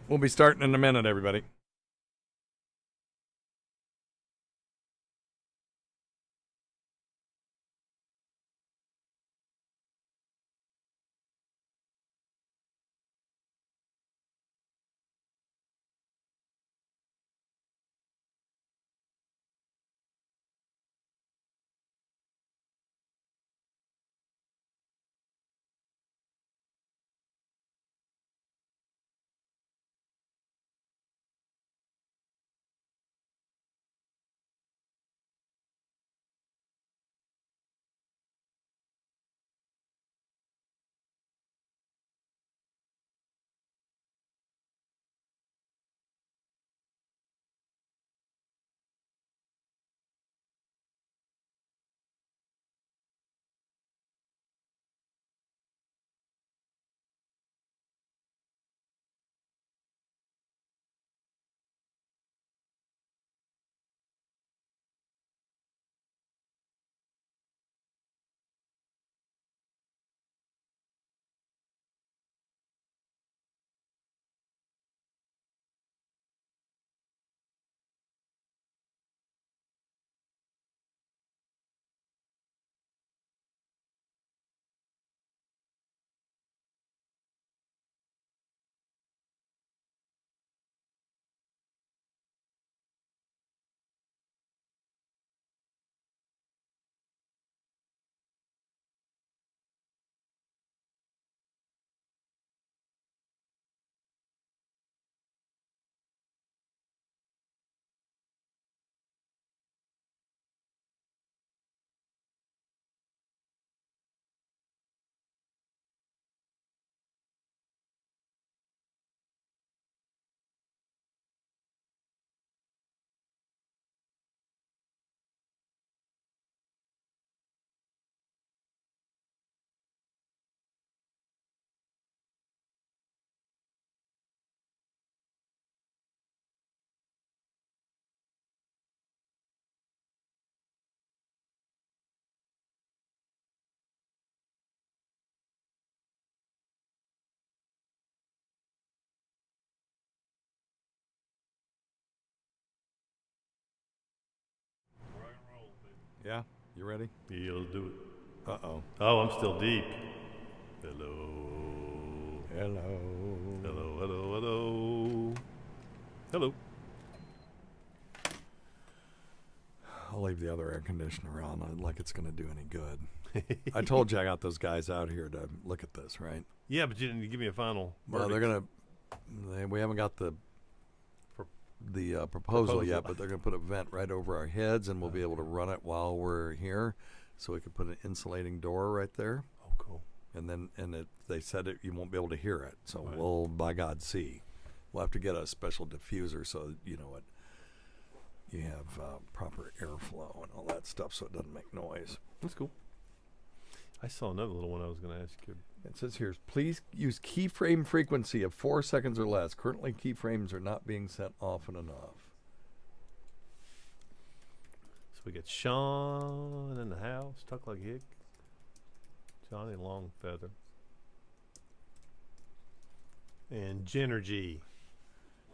We'll be starting in a minute, everybody. Yeah, you ready? You'll do it. Uh-oh. Oh, I'm still deep. Hello. Hello. Hello, hello, hello. Hello. I'll leave the other air conditioner on like it's going to do any good. I told you I got those guys out here to look at this, right? Yeah, but you didn't give me a final Well, verdict. we haven't got the proposal yet, but they're going to put a vent right over our heads, and we'll be able to run it while we're here. So we could put an insulating door right there. Oh, cool. And then, they said you won't be able to hear it. So Right. we'll, by God, see. We'll have to get a special diffuser so you know what. You have proper airflow and all that stuff, so it doesn't make noise. That's cool. I saw another little one I was going to ask you. It says here, please use keyframe frequency of 4 seconds or less. Currently, keyframes are not being sent often enough. So we got Sean in the house, Tuck Like Hick, Johnny Longfeather, and Genergy.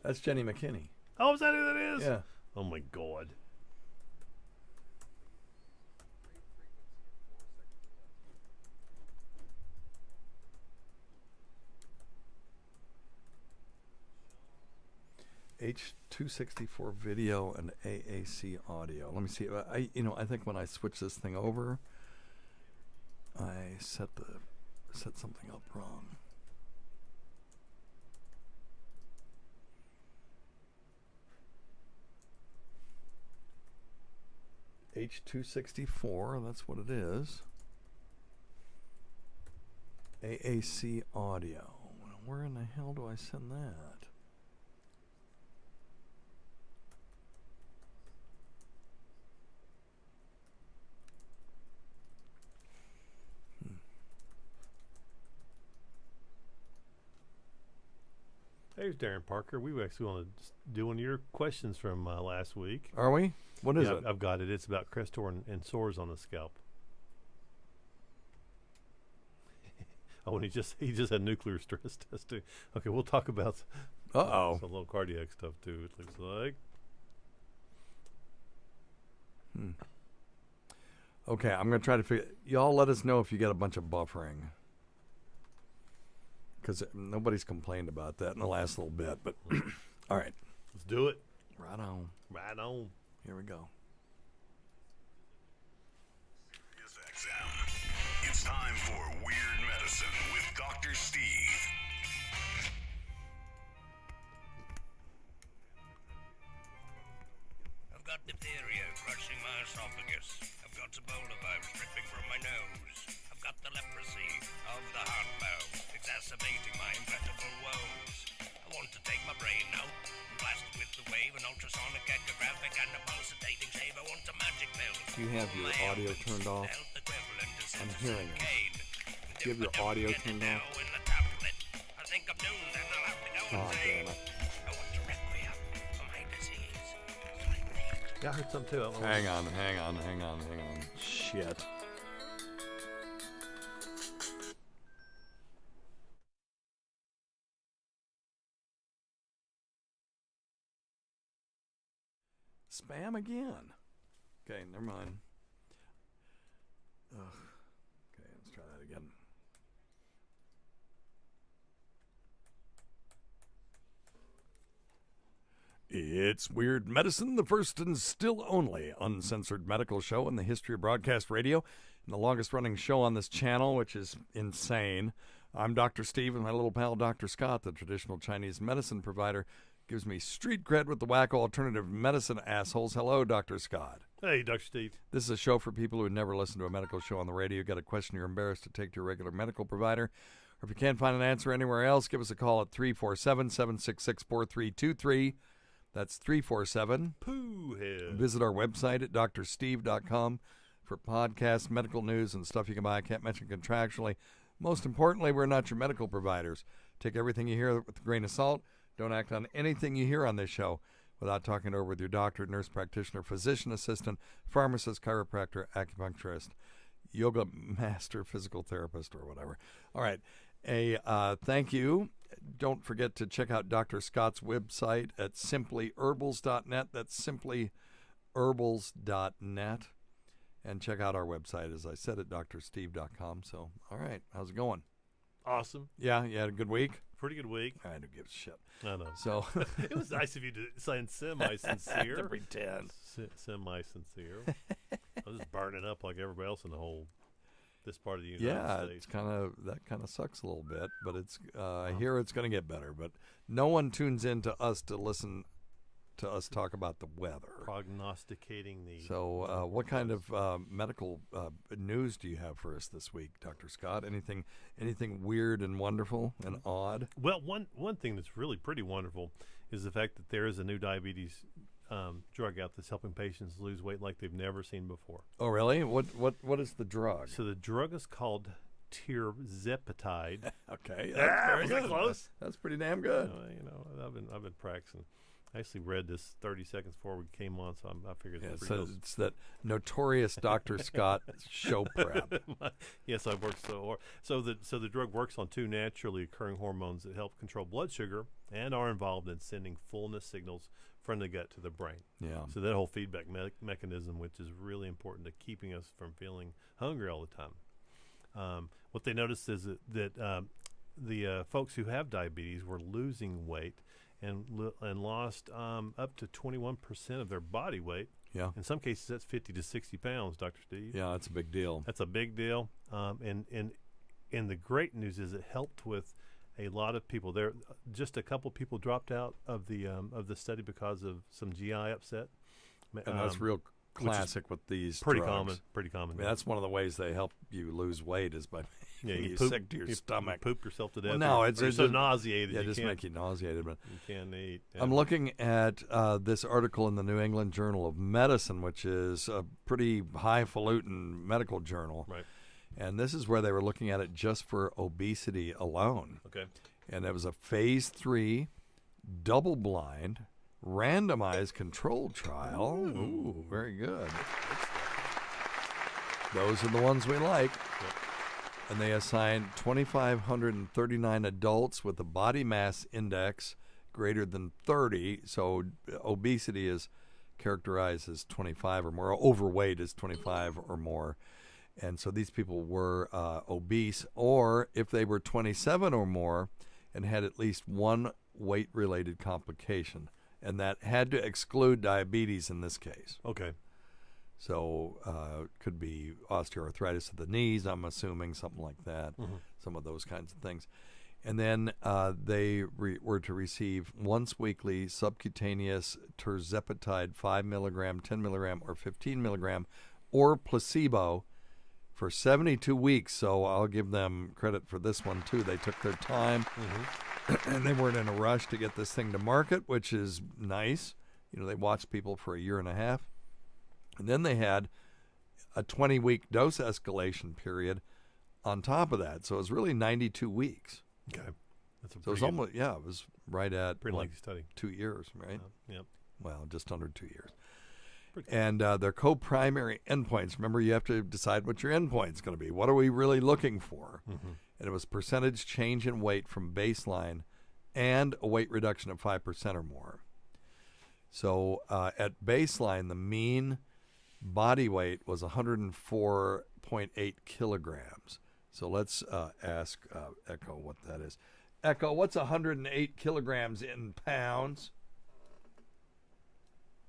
That's Jenny McKinney. Oh, is that who that is? Yeah. Oh, my God. H.264 video and AAC audio. Let me see. I think when I switch this thing over, I set something up wrong. H.264, that's what it is. AAC audio. Where in the hell do I send that? There's Darren Parker. We actually want to do one of your questions from last week. Are we? What is Yeah, it? I've got it. It's about Crestor and sores on the scalp. Oh, and he just had nuclear stress testing. Okay, we'll talk about Uh-oh. Some little cardiac stuff too. It looks like. Okay, I'm going to try to figure... Y'all let us know if you get a bunch of buffering. Because nobody's complained about that in the last little bit. But, all right. Let's do it. Right on. Right on. Here we go. It's time for Weird Medicine with Dr. Steve. I've got diphtheria crushing my esophagus. I've got Ebola virus dripping from my nose. I've got the leprosy of the heart valve exacerbating my incredible woes. I want to take my brain out and blast it with the wave, an ultrasonic, echographic, and a pulsating shave. I want a magic pill. Do you have your audio turned off? I'm hearing it. Do you have your audio turned off? I think I'm doomed and I'll have to go Oh, insane. damn it. I want to requiem for my disease. Yeah, I heard some too. Hang on. Shit. Spam again. Okay, never mind. Ugh. Okay, let's try that again. It's Weird Medicine, the first and still only uncensored medical show in the history of broadcast radio, and the longest running show on this channel, which is insane. I'm Dr. Steve, and my little pal Dr. Scott, the traditional Chinese medicine provider, gives me street cred with the wacko alternative medicine assholes. Hello, Dr. Scott. Hey, Dr. Steve. This is a show for people who never listened to a medical show on the radio. Got a question you're embarrassed to take to your regular medical provider. Or if you can't find an answer anywhere else, give us a call at 347-766-4323. That's 347. Pooh head. Visit our website at drsteve.com for podcasts, medical news, and stuff you can buy. I can't mention contractually. Most importantly, we're not your medical providers. Take everything you hear with a grain of salt. Don't act on anything you hear on this show without talking it over with your doctor, nurse practitioner, physician assistant, pharmacist, chiropractor, acupuncturist, yoga master, physical therapist, or whatever. All right. Thank you. Don't forget to check out Dr. Scott's website at simplyherbals.net. That's simplyherbals.net. And check out our website, as I said, at drsteve.com. So, all right. How's it going? Awesome. Yeah, you had a good week? Pretty good week. I don't give a shit. I know. So, It was nice of you to sound semi-sincere. to pretend. Semi-sincere. I was just burning up like everybody else in the whole this part of the United Yeah, States. that kind of sucks a little bit, but it's I hear it's going to get better. But no one tunes in to us to listen to us talk about the weather. Prognosticating the. So, what kind of medical news do you have for us this week, Dr. Scott? Anything weird and wonderful and odd? Well, one thing that's really pretty wonderful is the fact that there is a new diabetes drug out that's helping patients lose weight like they've never seen before. Oh, really? What is the drug? So the drug is called tirzepatide. Okay, Was that close? That's pretty damn good. I've been practicing. I actually read this 30 seconds before we came on, so I figured Yeah, it's so it's that notorious Dr. Scott show prep. Yes, I've worked so hard. So the drug works on two naturally occurring hormones that help control blood sugar and are involved in sending fullness signals from the gut to the brain. Yeah. So that whole feedback mechanism, which is really important to keeping us from feeling hungry all the time. What they noticed is that the folks who have diabetes were losing weight and lost up to 21% of their body weight. Yeah. In some cases, that's 50 to 60 pounds, Dr. Steve. Yeah, that's a big deal. That's a big deal. And the great news is it helped with a lot of people. There, just a couple people dropped out of the study because of some GI upset. And that's real classic with these pretty drugs. common. I mean, that's one of the ways they help you lose weight is by making you poop, sick to your stomach. You poop yourself to death. Well, no, it's so just nauseated. Yeah, you just can't, make you nauseated. But you can't eat. I'm looking at this article in the New England Journal of Medicine, which is a pretty highfalutin medical journal. Right. And this is where they were looking at it just for obesity alone. Okay. And it was a phase 3, double-blind, randomized controlled trial. Ooh, very good. Those are the ones we like. Yep. And they assigned 2,539 adults with a body mass index greater than 30. So obesity is characterized as 25 or more. Overweight is 25 or more. And so these people were obese, or if they were 27 or more and had at least one weight-related complication. And that had to exclude diabetes in this case. Okay. So it could be osteoarthritis of the knees, I'm assuming, something like that, some of those kinds of things. And then they were to receive once weekly subcutaneous tirzepatide 5 milligram, 10 milligram, or 15 milligram, or placebo for 72 weeks. So I'll give them credit for this one, too. They took their time, and they weren't in a rush to get this thing to market, which is nice. You know, they watched people for a year and a half. And then they had a 20-week dose escalation period on top of that. So it was really 92 weeks. Okay. That's a So it was almost, it was right at pretty like lengthy study. 2 years, right? Yep. Well, just under 2 years. Pretty cool. And their co-primary endpoints, remember, you have to decide what your endpoint's going to be. What are we really looking for? And it was percentage change in weight from baseline and a weight reduction of 5% or more. So at baseline, the mean body weight was 104.8 kilograms. So let's ask Echo what that is. Echo, what's 108 kilograms in pounds?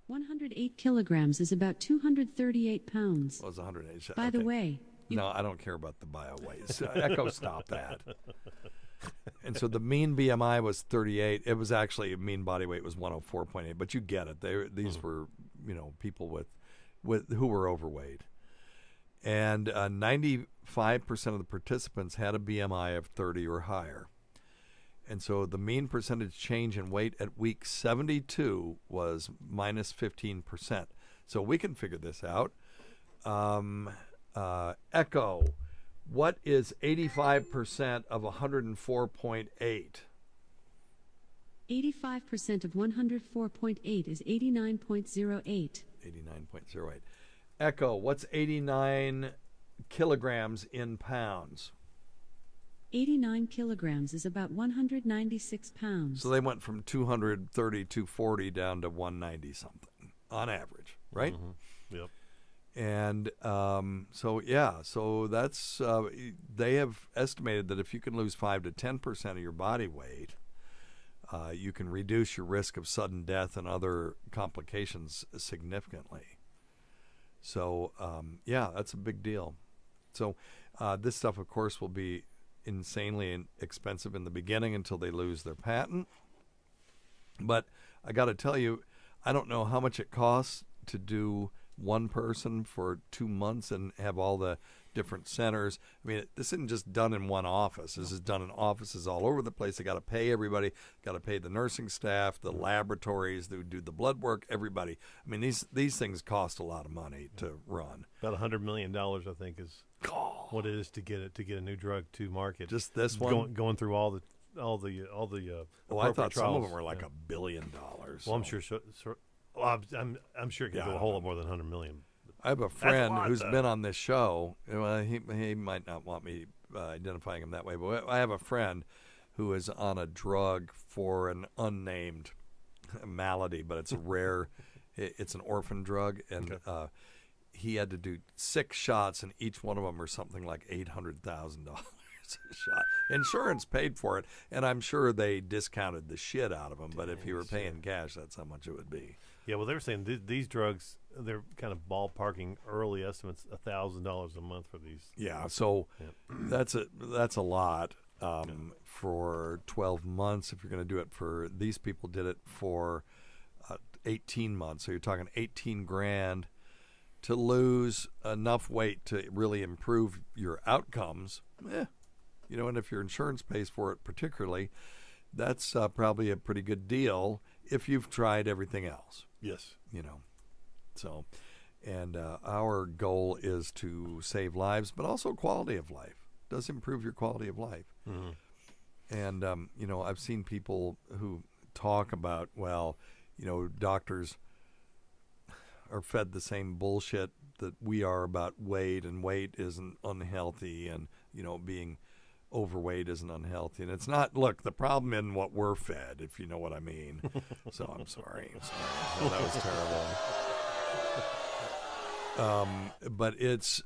108 kilograms is about 238 pounds. Well, it was 108. By the way, No, I don't care about the bio weights. Echo, stop that. And so the mean BMI was 38. It was actually, mean body weight was 104.8. But you get it. These were, people with who were overweight. And 95% of the participants had a BMI of 30 or higher. And so the mean percentage change in weight at week 72 was minus 15%. So we can figure this out. Echo, what is 85% of 104.8? 85% of 104.8 is 89.08. 89.08. Echo, what's 89 kilograms in pounds? 89 kilograms is about 196 pounds. So they went from 230, 240 down to 190 something on average, right? Yep. And so that's they have estimated that if you can lose 5 to 10% of your body weight, you can reduce your risk of sudden death and other complications significantly. So that's a big deal. So this stuff, of course, will be insanely expensive in the beginning until they lose their patent. But I got to tell you, I don't know how much it costs to do one person for 2 months and have all the different centers. I mean, this isn't just done in one office. This is done in offices all over the place. They got to pay everybody, got to pay the nursing staff, the laboratories that do the blood work, everybody. I mean, these things cost a lot of money to run. About $100 million, I think, is what it is to get a new drug to market. Just this one? Going through all the I thought some of them were like $1 billion. Well, so. I'm sure. Well, I'm sure it could go a whole lot more than 100 million. I have a friend who's been on this show. Well, he might not want me identifying him that way, but I have a friend who is on a drug for an unnamed malady, but it's a rare. It's an orphan drug, and he had to do 6 shots, and each one of them are something like $800,000 a shot. Insurance paid for it, and I'm sure they discounted the shit out of them. But if you were paying cash, that's how much it would be. Yeah, well, they were saying these drugs, they're kind of ballparking early estimates $1,000 a month for these. Yeah, so that's a lot for 12 months. If you're going to do it for these people, did it for 18 months. So you're talking 18 grand to lose enough weight to really improve your outcomes. And if your insurance pays for it particularly, that's probably a pretty good deal if you've tried everything else. Yes. So, and our goal is to save lives, but also quality of life. It does improve your quality of life. And, I've seen people who talk about, doctors are fed the same bullshit that we are about weight, and weight isn't unhealthy, and, being overweight isn't unhealthy. And it's not, look, the problem in what we're fed, if you know what I mean. So I'm sorry. No, that was terrible. But it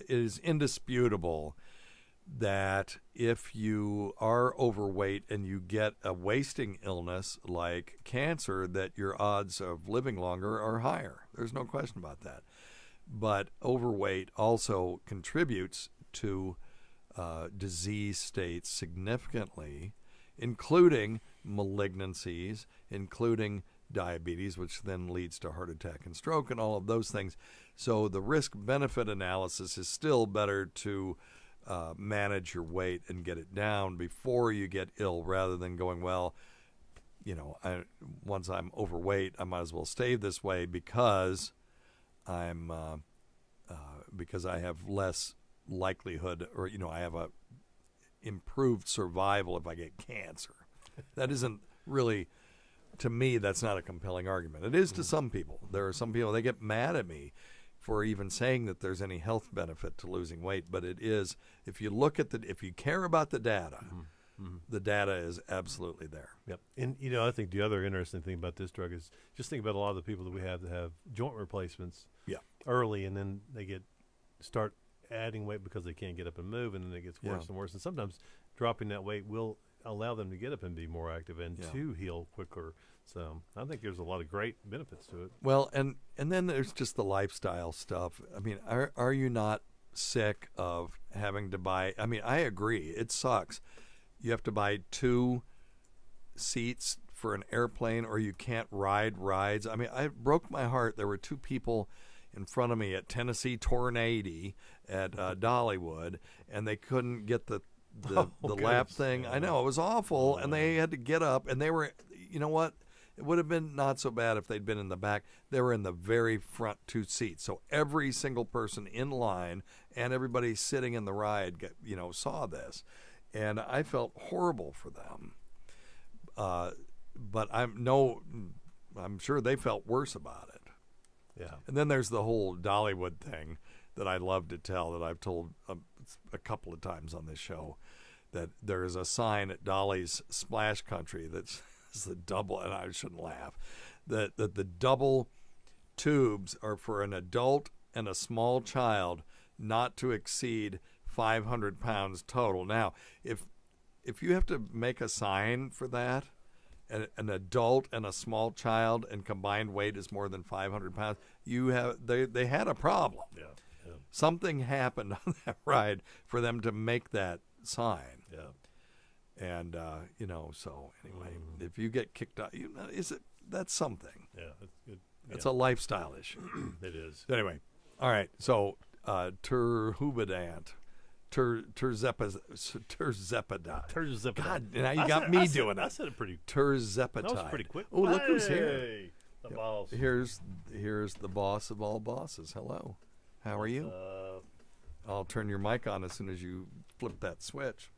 is indisputable that if you are overweight and you get a wasting illness like cancer, that your odds of living longer are higher. There's no question about that. But overweight also contributes to disease states significantly, including malignancies, including diabetes, which then leads to heart attack and stroke and all of those things. So the risk-benefit analysis is still better to manage your weight and get it down before you get ill, rather than going, well, once I'm overweight, I might as well stay this way because because I have less likelihood, or I have a improved survival if I get cancer. That isn't really, to me, that's not a compelling argument. It is to some people. There are some people, they get mad at me for even saying that there's any health benefit to losing weight, but it is, if you look at if you care about the data, the data is absolutely there. Yep. And, I think the other interesting thing about this drug is just think about a lot of the people that we have that have joint replacements early, and then they start adding weight because they can't get up and move, and then it gets worse and worse. And sometimes dropping that weight will allow them to get up and be more active and to heal quicker. So I think there's a lot of great benefits to it. Well, and then there's just the lifestyle stuff. I mean, are you not sick of having to buy? I mean, I agree. It sucks. You have to buy 2 seats for an airplane, or you can't ride rides. I mean, I broke my heart. There were 2 people in front of me at Tennessee Tornado at Dollywood, and they couldn't get the lap thing. I know, it was awful, and they had to get up, and they were, you know what? It would have been not so bad if they'd been in the back. They were in the very front 2 seats. So every single person in line and everybody sitting in the ride, saw this. And I felt horrible for them. But I'm sure they felt worse about it. Yeah. And then there's the whole Dollywood thing that I love to tell, that I've told a couple of times on this show, that there is a sign at Dolly's Splash Country that's the double, and I shouldn't laugh, that the double tubes are for an adult and a small child, not to exceed 500 pounds total. Now, if you have to make a sign for that, an adult and a small child, and combined weight is more than 500 pounds, they had a problem. Yeah. Something happened on that ride for them to make that sign. Yeah. And so anyway, if you get kicked out, that's something. Yeah, that's good. It's a lifestyle issue. It is. Anyway, all right. So Terhubadant, Tirzepatide. God, now you got me doing it. I said it pretty. Tirzepatide. That was pretty quick. Oh, look who's here. Hey, the boss. Here's the boss of all bosses. Hello. How are you? I'll turn your mic on as soon as you flip that switch.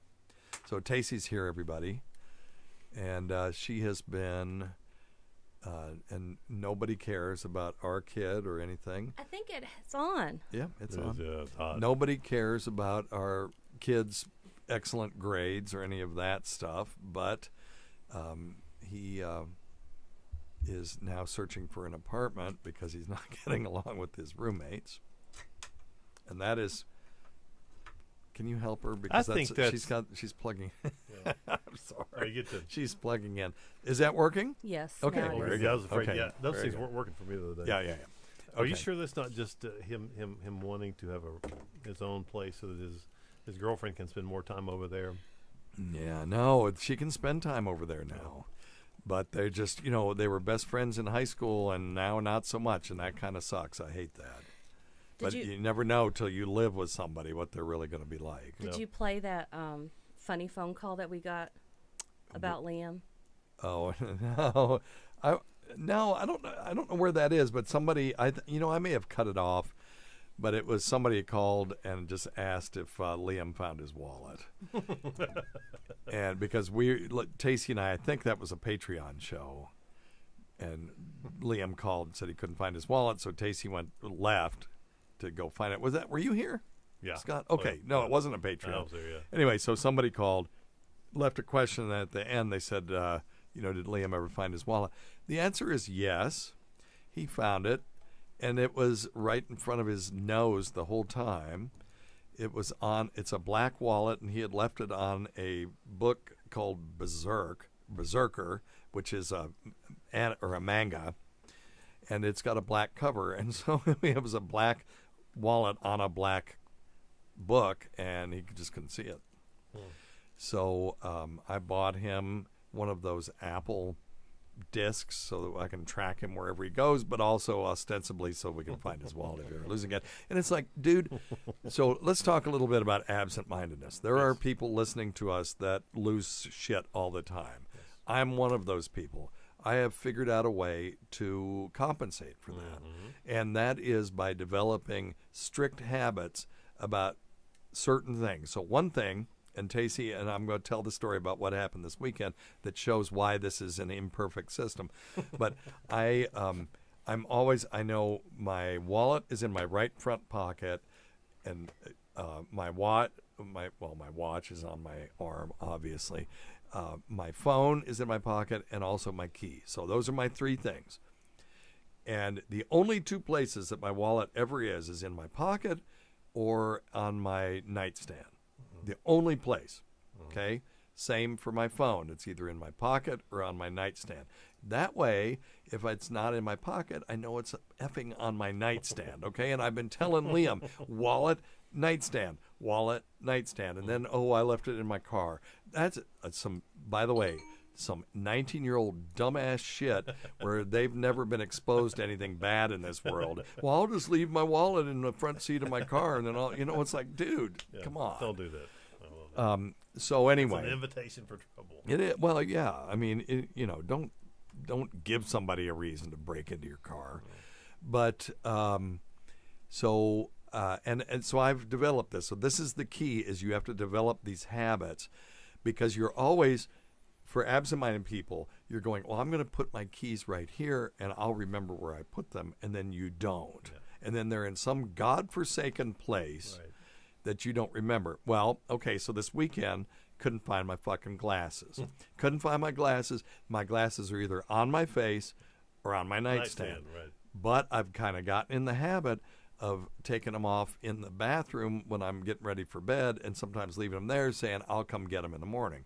So Tacey's here, everybody, and she has been, and nobody cares about our kid or anything. I think it's on. Yeah, it's on. It's hot. Nobody cares about our kids' excellent grades or any of that stuff, but he is now searching for an apartment because he's not getting along with his roommates, and that is. Can you help her? Because she's plugging. Yeah. I'm sorry. Oh, she's plugging in. Is that working? Yes. Okay. now it Very is. good. I was afraid. Okay. Yeah, those Very things good. weren't working for me the other day. Yeah. Are you Okay. sure that's not just him wanting to have his own place so that his girlfriend can spend more time over there? Yeah. No, she can spend time over there now, but they're just they were best friends in high school, and now not so much, and that kind of sucks. I hate that. But you never know till you live with somebody what they're really going to be like. Did you play that funny phone call that we got about Liam? Oh no, I don't know where that is, but somebody I may have cut it off, but it was somebody called and just asked if Liam found his wallet, and because Tacey and I think that was a Patreon show, and Liam called and said he couldn't find his wallet, so Tacey left to go find it. Were you here? Yeah. Scott? Oh, Okay, yeah. no, Yeah. it wasn't a I Patreon. hope so, yeah. Anyway, so somebody called, left a question, and at the end they said, did Liam ever find his wallet? The answer is yes. He found it, and it was right in front of his nose the whole time. It's a black wallet, and he had left it on a book called Berserker, which is a manga, and it's got a black cover, and so it was a black wallet on a black book, and he just couldn't see it. So I bought him one of those Apple discs so that I can track him wherever he goes, but also ostensibly so we can find his wallet if you're losing it. And it's like, dude, so let's talk a little bit about absent-mindedness. There are people listening to us that lose shit all the time. Yes. I'm one of those people. I have figured out a way to compensate for that, and that is by developing strict habits about certain things. So one thing, and Tacey, and I'm going to tell the story about what happened this weekend that shows why this is an imperfect system. But I know my wallet is in my right front pocket, and my watch is on my arm, obviously. My phone is in my pocket, and also my key. So those are my three things. And the only two places that my wallet ever is in my pocket or on my nightstand. The only place, okay? Same for my phone. It's either in my pocket or on my nightstand. That way, if it's not in my pocket, I know it's effing on my nightstand, okay? And I've been telling Liam, wallet, nightstand, and then, I left it in my car. That's by the way, some 19-year-old dumbass shit where they've never been exposed to anything bad in this world. Well, I'll just leave my wallet in the front seat of my car, and then it's like, dude, come on. Don't do that. So anyway, it's an invitation for trouble. It is, well, yeah. I mean, don't give somebody a reason to break into your car. But so I've developed this. So this is the key: is you have to develop these habits, because you're always, for absent-minded people, you're going, well, I'm going to put my keys right here, and I'll remember where I put them, and then you don't, and then they're in some godforsaken place. Right. That you don't remember. Well, okay, so this weekend, couldn't find my fucking glasses. Couldn't find my glasses. My glasses are either on my face or on my nightstand. Right. But I've kind of gotten in the habit of taking them off in the bathroom when I'm getting ready for bed, and sometimes leaving them there saying, I'll come get them in the morning.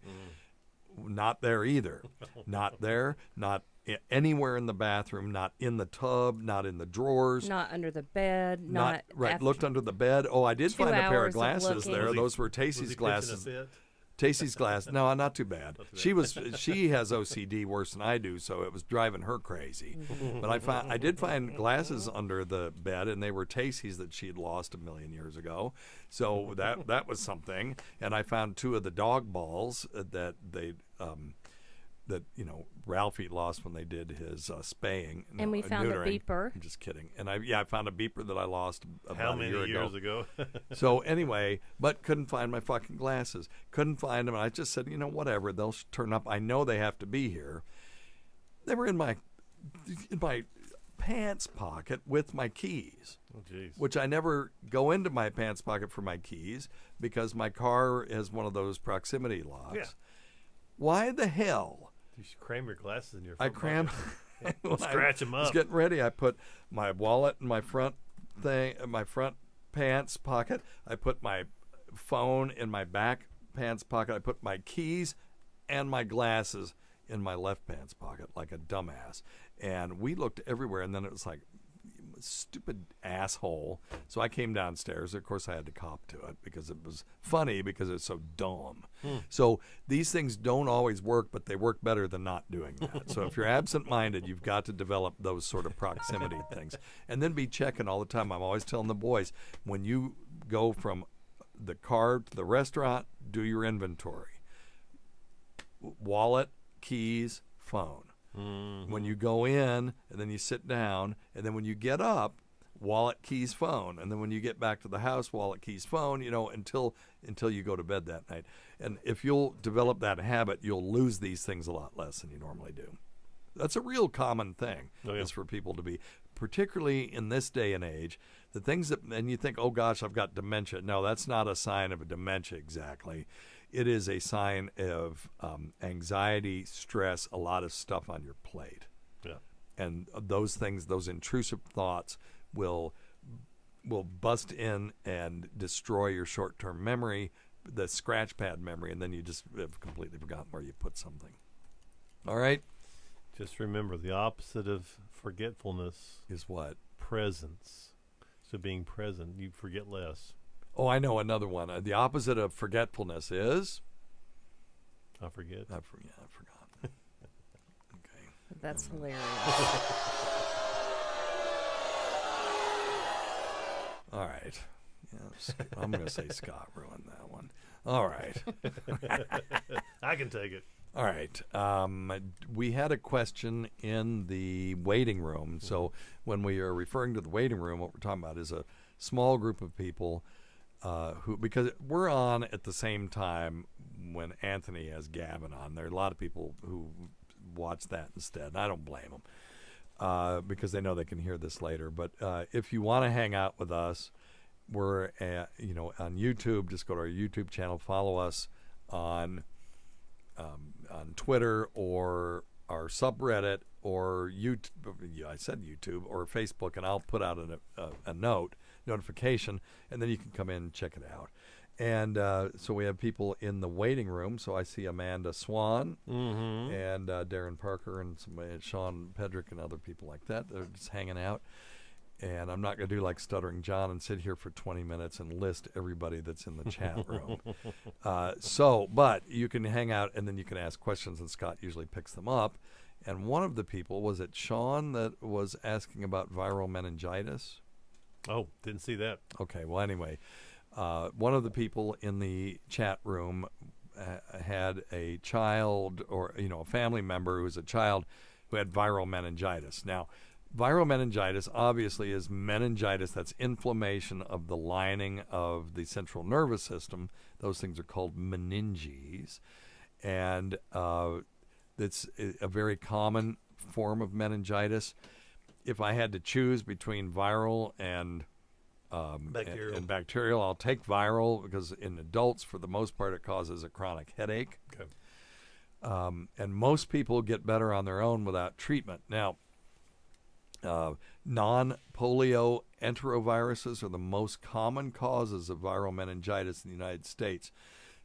Not there either. Not there, not anywhere in the bathroom, not in the tub, not in the drawers, not under the bed, not right. Looked under the bed. Oh, I did find a pair of glasses there. Those were Was Tacey's he glasses. pitching a fit? Tacey's glass. No, not too bad. She has OCD worse than I do, so it was driving her crazy. But I did find glasses under the bed, and they were Tacey's that she had lost 1 million years ago. So that was something. And I found 2 of the dog balls that they Ralphie lost when they did his spaying. And we found neutering. a beeper. I'm just kidding. And I found a beeper that I lost about a year years ago? So anyway, but couldn't find my fucking glasses. Couldn't find them, and I just said, whatever, they'll turn up. I know they have to be here. They were in my pants pocket with my keys. Oh, jeez. Which I never go into my pants pocket for my keys because my car has one of those proximity locks. Yeah. Why the hell? You should cram your glasses in your I cram. Scratch them up. I was getting ready. I put my wallet in my front pants pocket. I put my phone in my back pants pocket. I put my keys and my glasses in my left pants pocket like a dumbass. And we looked everywhere, and then it was like, stupid asshole. So I came downstairs. Of course, I had to cop to it because it was funny because it's so dumb. So these things don't always work, but they work better than not doing that. So if you're absent-minded, you've got to develop those sort of proximity things. And then be checking all the time. I'm always telling the boys, when you go from the car to the restaurant, do your inventory. Wallet, keys, phone. When you go in, and then you sit down, and then when you get up, wallet, keys, phone, and then when you get back to the house, wallet, keys, phone, until you go to bed that night. And if you'll develop that habit, you'll lose these things a lot less than you normally do. That's a real common thing, is for people to be particularly in this day and age, the things that, and you think, oh gosh, I've got dementia. No, that's not a sign of a dementia exactly. It is a sign of anxiety, stress, a lot of stuff on your plate. Yeah. And those things, those intrusive thoughts will bust in and destroy your short-term memory, the scratch pad memory, and then you just have completely forgotten where you put something. All right? Just remember, the opposite of forgetfulness Is what? presence. So being present, you forget less. Oh, I know another one. The opposite of forgetfulness is? I forget. I forgot. Okay. That's hilarious. All right. Yeah, I'm going to say Scott ruined that one. All right. I can take it. All right. We had a question in the waiting room. So when we are referring to the waiting room, what we're talking about is a small group of people who, because we're on at the same time when Anthony has Gavin on. There are a lot of people who watch that instead. And I don't blame them because they know they can hear this later. But if you want to hang out with us, we're on YouTube. Just go to our YouTube channel. Follow us on Twitter or our subreddit or YouTube. I said YouTube or Facebook, and I'll put out a notification, and then you can come in and check it out. And so we have people in the waiting room. So I see Amanda Swan and Darren Parker and Sean Pedrick and other people like that. They're just hanging out. And I'm not going to do like Stuttering John and sit here for 20 minutes and list everybody that's in the chat room. But you can hang out and then you can ask questions, and Scott usually picks them up. And one of the people, was it Sean that was asking about viral meningitis? Oh, didn't see that. Okay, well, anyway, one of the people in the chat room had a child or, a family member who was a child who had viral meningitis. Now, viral meningitis obviously is meningitis. That's inflammation of the lining of the central nervous system. Those things are called meninges. And it's a very common form of meningitis. If I had to choose between viral and bacterial, I'll take viral because in adults, for the most part, it causes a chronic headache. Okay. And most people get better on their own without treatment. Now, non-polio enteroviruses are the most common causes of viral meningitis in the United States.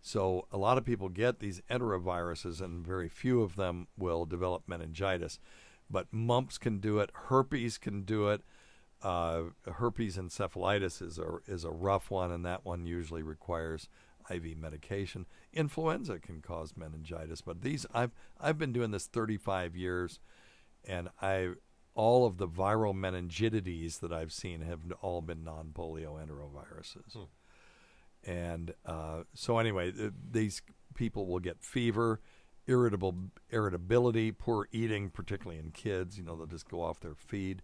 So a lot of people get these enteroviruses, and very few of them will develop meningitis. But mumps can do it. Herpes can do it. Herpes encephalitis is a rough one, and that one usually requires IV medication. Influenza can cause meningitis, but these I've been doing this 35 years, and all of the viral meningitides that I've seen have all been non-polio enteroviruses. And so anyway, these people will get fever, irritability, poor eating, particularly in kids. They'll just go off their feed.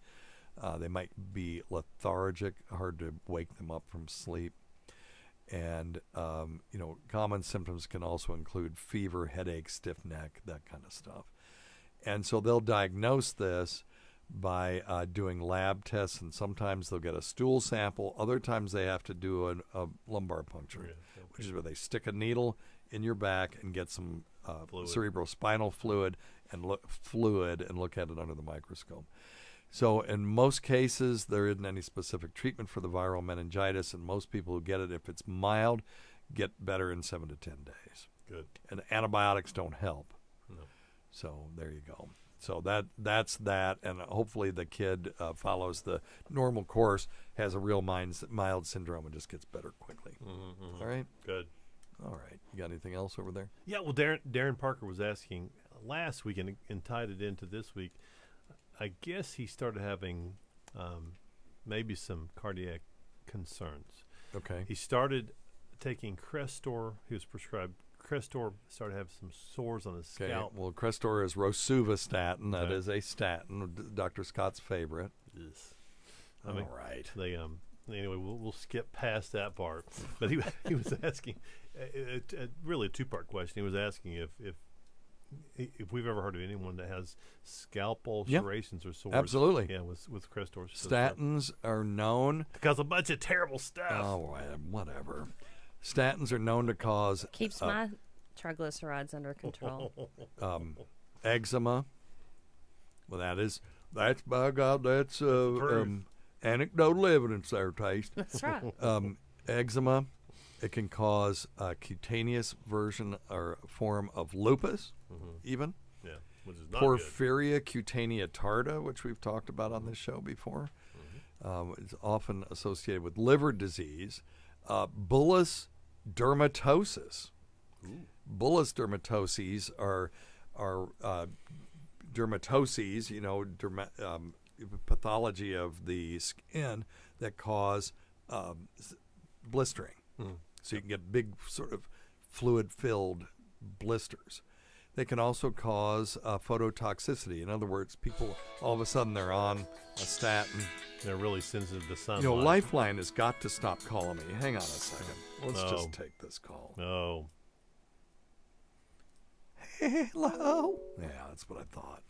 They might be lethargic, hard to wake them up from sleep. And, common symptoms can also include fever, headache, stiff neck, that kind of stuff. And so they'll diagnose this by doing lab tests, and sometimes they'll get a stool sample. Other times they have to do a lumbar puncture, which is where they stick a needle in your back and get some cerebrospinal fluid and look at it under the microscope. So in most cases, there isn't any specific treatment for the viral meningitis, and most people who get it, if it's mild, get better in 7 to 10 days. Good. And antibiotics don't help. No. So there you go. So that's that, and hopefully the kid follows the normal course, has a real mild syndrome, and just gets better quickly. All right? Good. All right. You got anything else over there? Yeah, well, Darren Parker was asking last week and tied it into this week. I guess he started having maybe some cardiac concerns. Okay. He started taking Crestor. He was prescribed Crestor, started having some sores on his scalp. Well, Crestor is rosuvastatin. That Okay. is a statin, Dr. Scott's favorite. Yes. All right. They anyway, we'll skip past that part. But he was asking really a two-part question. He was asking if if we've ever heard of anyone that has scalp Yep. ulcerations or sores. Absolutely. Yeah, with Crestor. Statins are known. Because a bunch of terrible stuff. Oh, whatever. Statins are known to cause Keeps my triglycerides under control. eczema. Well, that's by God, that's proof. anecdotal evidence there, Taste. That's right. Eczema. It can cause a cutaneous version or form of lupus, even. Yeah, which is not good. Porphyria cutanea tarda, which we've talked about on this show before. It's often associated with liver disease. Bullous dermatosis. Bullous dermatoses are dermatoses, pathology of the skin that cause blistering. So you can get big sort of fluid-filled blisters. They can also cause phototoxicity. In other words, people, all of a sudden, they're on a statin. They're really sensitive to sunlight. Lifeline has got to stop calling me. Hang on a second. Let's No. just take this call. No. Hello? Yeah, that's what I thought.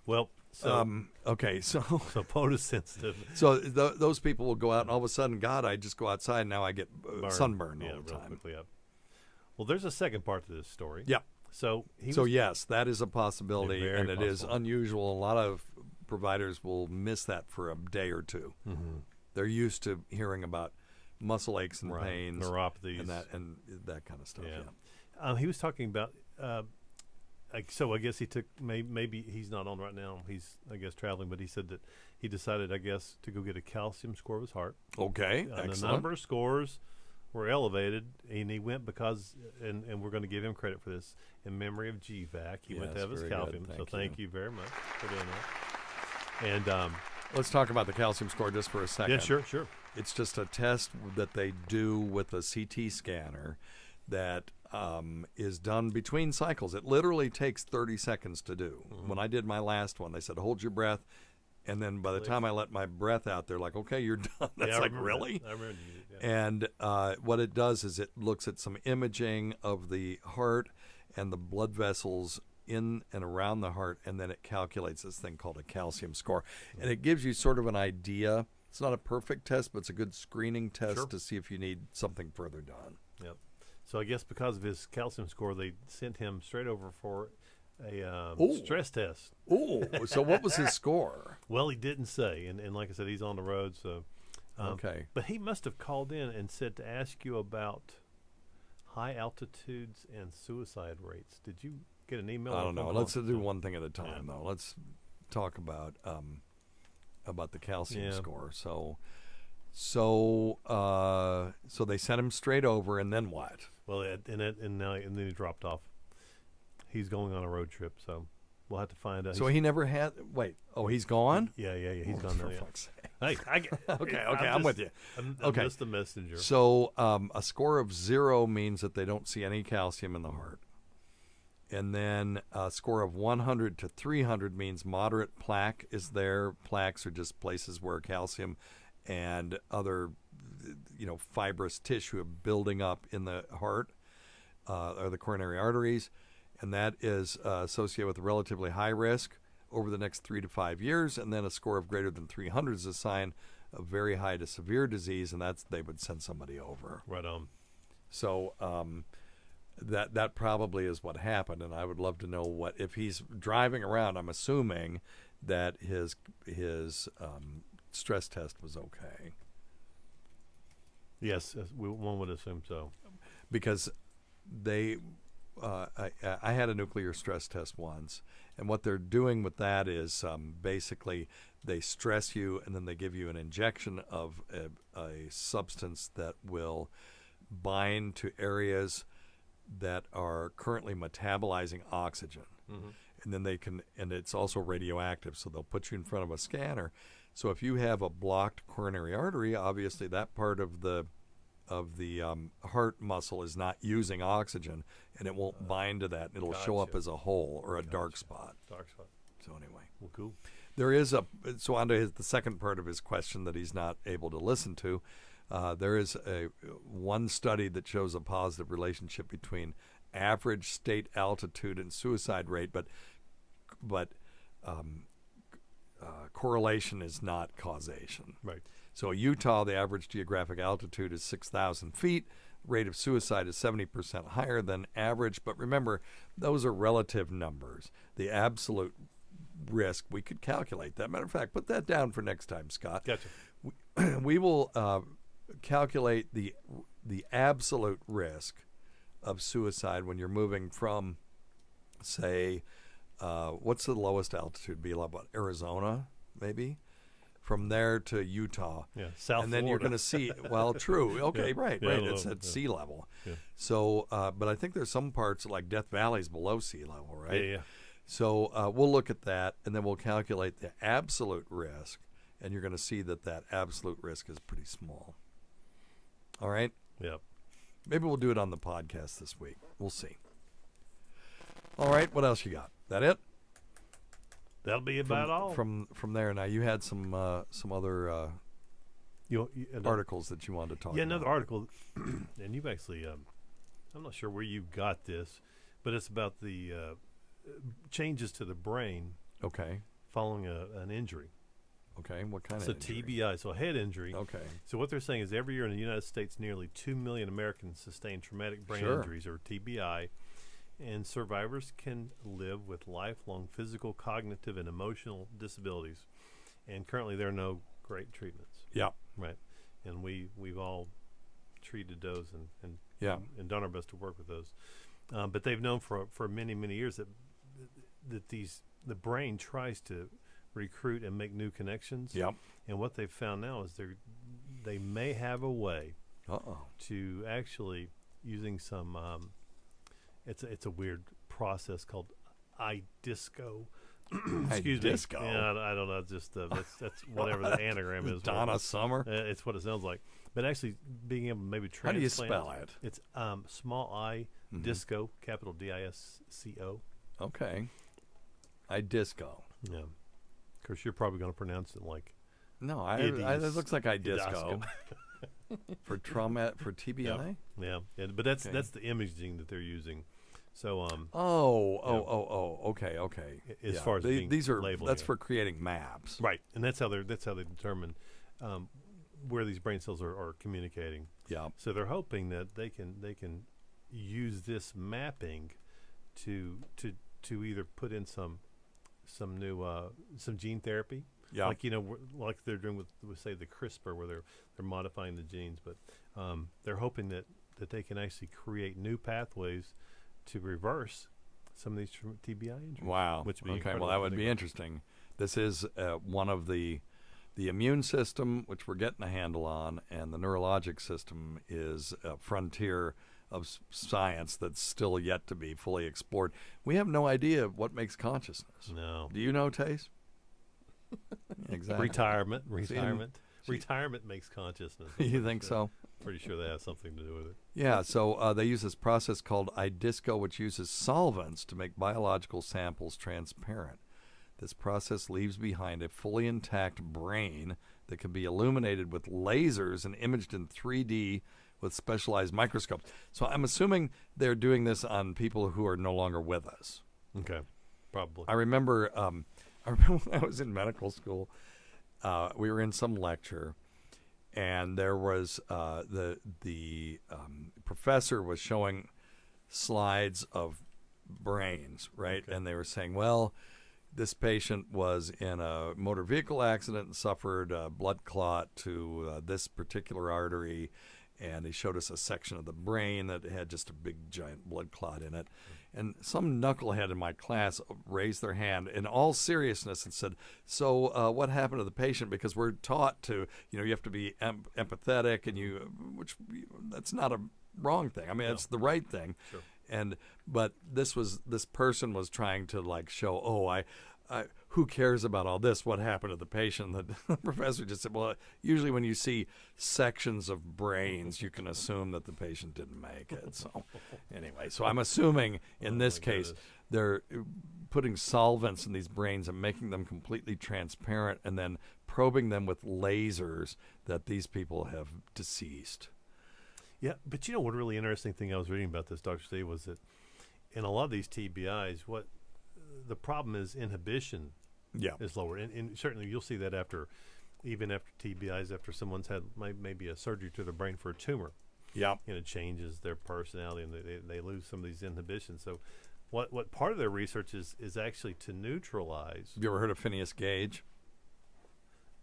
Well, so Okay, so so photosensitive. those people will go out, and all of a sudden, God, I just go outside, and now I get Burn. sunburn Yeah, all the real time. quickly up. Well, there's a second part to this story. Yeah. So he So was, yes, that is a possibility, Very and it is possible. unusual. A lot of providers will miss that for a day or two. They're used to hearing about muscle aches and Right. pains, Neuropathies. and that kind of stuff. Yeah. Yeah. He was talking about. So I guess he took maybe he's not on right now. He's I guess traveling, but he said that he decided I guess to go get a calcium score of his heart. Okay, The excellent. number of scores were elevated, and he went because, and we're going to give him credit for this, in memory of GVAC. He went to Yes, have his very good. calcium, so Thank thank you very much for doing that. And Let's talk about the calcium score just for a second. yeah, sure. It's just a test that they do with a CT scanner that is done between cycles. It literally takes 30 seconds to do. When I did my last one, they said, hold your breath. And then by the time I let my breath out, they're like, okay, you're done. That's Yeah, I like, remember really? that. I remember you did, yeah. And what it does is it looks at some imaging of the heart and the blood vessels in and around the heart, and then it calculates this thing called a calcium score. And it gives you sort of an idea. It's not a perfect test, but it's a good screening test Sure. to see if you need something further done. Yep. So I guess because of his calcium score, they sent him straight over for a stress test. Oh, so what was his score? Well, he didn't say, and like I said, he's on the road, so. Okay. But he must have called in and said to ask you about high altitudes and suicide rates. Did you get an email? I or a don't know. phone Let's call? do one thing at a time, Yeah. though. Let's talk about the calcium Yeah. score. So they sent him straight over, and then what? Well, and then he dropped off. He's going on a road trip, so we'll have to find out. So he never had. Wait. Oh, he's gone. Yeah. He's Oh, gone now. for Yeah. fuck's sake. Hey, Okay, I'm with you. I'm Okay. just the messenger. So a score of 0 means that they don't see any calcium in the heart. And then a score of 100 to 300 means moderate plaque is there. Plaques are just places where calcium and other, fibrous tissue are building up in the heart or the coronary arteries. And that is associated with a relatively high risk over the next 3 to 5 years. And then a score of greater than 300 is a sign of very high to severe disease, and they would send somebody over. Right on. So that probably is what happened, and I would love to know what if he's driving around. I'm assuming that his stress test was okay, Yes, one would assume so. because I had a nuclear stress test once, and what they're doing with that is basically they stress you, and then they give you an injection of a substance that will bind to areas that are currently metabolizing oxygen. And then and it's also radioactive, so they'll put you in front of a scanner. So if you have a blocked coronary artery, obviously that part of the heart muscle is not using oxygen, and it won't bind to that. It'll show up Gotcha. as a hole or a dark spot. Dark spot. So anyway, Well, cool. there is so on to the second part of his question that he's not able to listen to. There is one study that shows a positive relationship between average state altitude and suicide rate, but correlation is not causation. Right. So Utah, the average geographic altitude is 6,000 feet. Rate of suicide is 70% higher than average. But remember, those are relative numbers. The absolute risk, we could calculate that. Matter of fact, put that down for next time, Scott. Gotcha. We will calculate the absolute risk of suicide when you're moving from, say, what's the lowest altitude? Be like what, Arizona, maybe? From there to Utah. Yeah, South and then you're Florida. going to see, well, true. Okay, Yeah. right. Yeah, It's low, at yeah. sea level. Yeah. So, but I think there's some parts like Death Valley's below sea level, right? Yeah. So we'll look at that, and then we'll calculate the absolute risk, and you're going to see that absolute risk is pretty small. All right? Yeah. Maybe we'll do it on the podcast this week. We'll see. All right, what else you got? That it? That'll be about all. From there. Now you had some other another- articles that you wanted to talk Yeah, about. another article, and you've actually, I'm not sure where you got this, but it's about the changes to the brain Okay. following an injury. Okay. What kind So of injury? TBI, so a head injury. Okay. So what they're saying is every year in the United States, nearly 2 million Americans sustain traumatic brain Sure. injuries, or TBI, and survivors can live with lifelong physical, cognitive, and emotional disabilities. And currently there are no great treatments. Yeah. Right. And we've all treated those and Yeah. and done our best to work with those. But they've known for many, many years that the brain tries to recruit and make new connections. Yep. And what they've found now is they may have a way Uh-oh. to actually using some it's a weird process called iDisco. Excuse me. iDisco? Yeah, I don't know. Just that's whatever the anagram is. Donna Summer? It's what it sounds like. But actually, being able to maybe How transplant. do you spell it? It's small I disco, capital DISCO. Okay. iDisco. Yeah. Of course, you're probably going to pronounce it like No, It it is looks like iDisco. For trauma, for TBI? yeah. But that's Okay. that's the imaging that they're using. So Okay. As Yeah. far as being these are labeling that's it. for creating maps. right, and that's how they determine where these brain cells are communicating. Yeah. So they're hoping that they can use this mapping to either put in some new some gene therapy. Yeah. Like like they're doing with say the CRISPR, where they're modifying the genes, but they're hoping that they can actually create new pathways to reverse some of these TBI injuries. Wow. Which would be okay. incredible Well, that to would think be about. interesting. This is one of the immune system, which we're getting a handle on, and the neurologic system is a frontier of science that's still yet to be fully explored. We have no idea what makes consciousness. No. Do you know, Tace? Exactly. Retirement See- makes consciousness. You think so? Pretty sure that has something to do with it. Yeah, so they use this process called iDisco, which uses solvents to make biological samples transparent. This process leaves behind a fully intact brain that can be illuminated with lasers and imaged in 3D with specialized microscopes. So I'm assuming they're doing this on people who are no longer with us. Okay, probably. I remember when I was in medical school, we were in some lecture, and there was the professor was showing slides of brains, right? Okay. And they were saying, well, this patient was in a motor vehicle accident and suffered a blood clot to this particular artery, and he showed us a section of the brain that had just a big giant blood clot in it. And some knucklehead in my class raised their hand in all seriousness and said, so what happened to the patient? Because we're taught to, you have to be empathetic, and that's not a wrong thing. I mean, it's the right thing. Sure. But this person was trying to show, who cares about all this? What happened to the patient? The professor just said, well, usually when you see sections of brains, you can assume that the patient didn't make it. So anyway, I'm assuming in this case, goodness. they're putting solvents in these brains and making them completely transparent and then probing them with lasers that these people have deceased. Yeah, but what a really interesting thing I was reading about this, Dr. Steve, was that in a lot of these TBIs, what the problem is, inhibition Yeah. is lower, and certainly you'll see that even after TBIs, after someone's had maybe a surgery to their brain for a tumor. Yeah. It changes their personality, and they lose some of these inhibitions. So, what part of their research is actually to neutralize. Have you ever heard of Phineas Gage?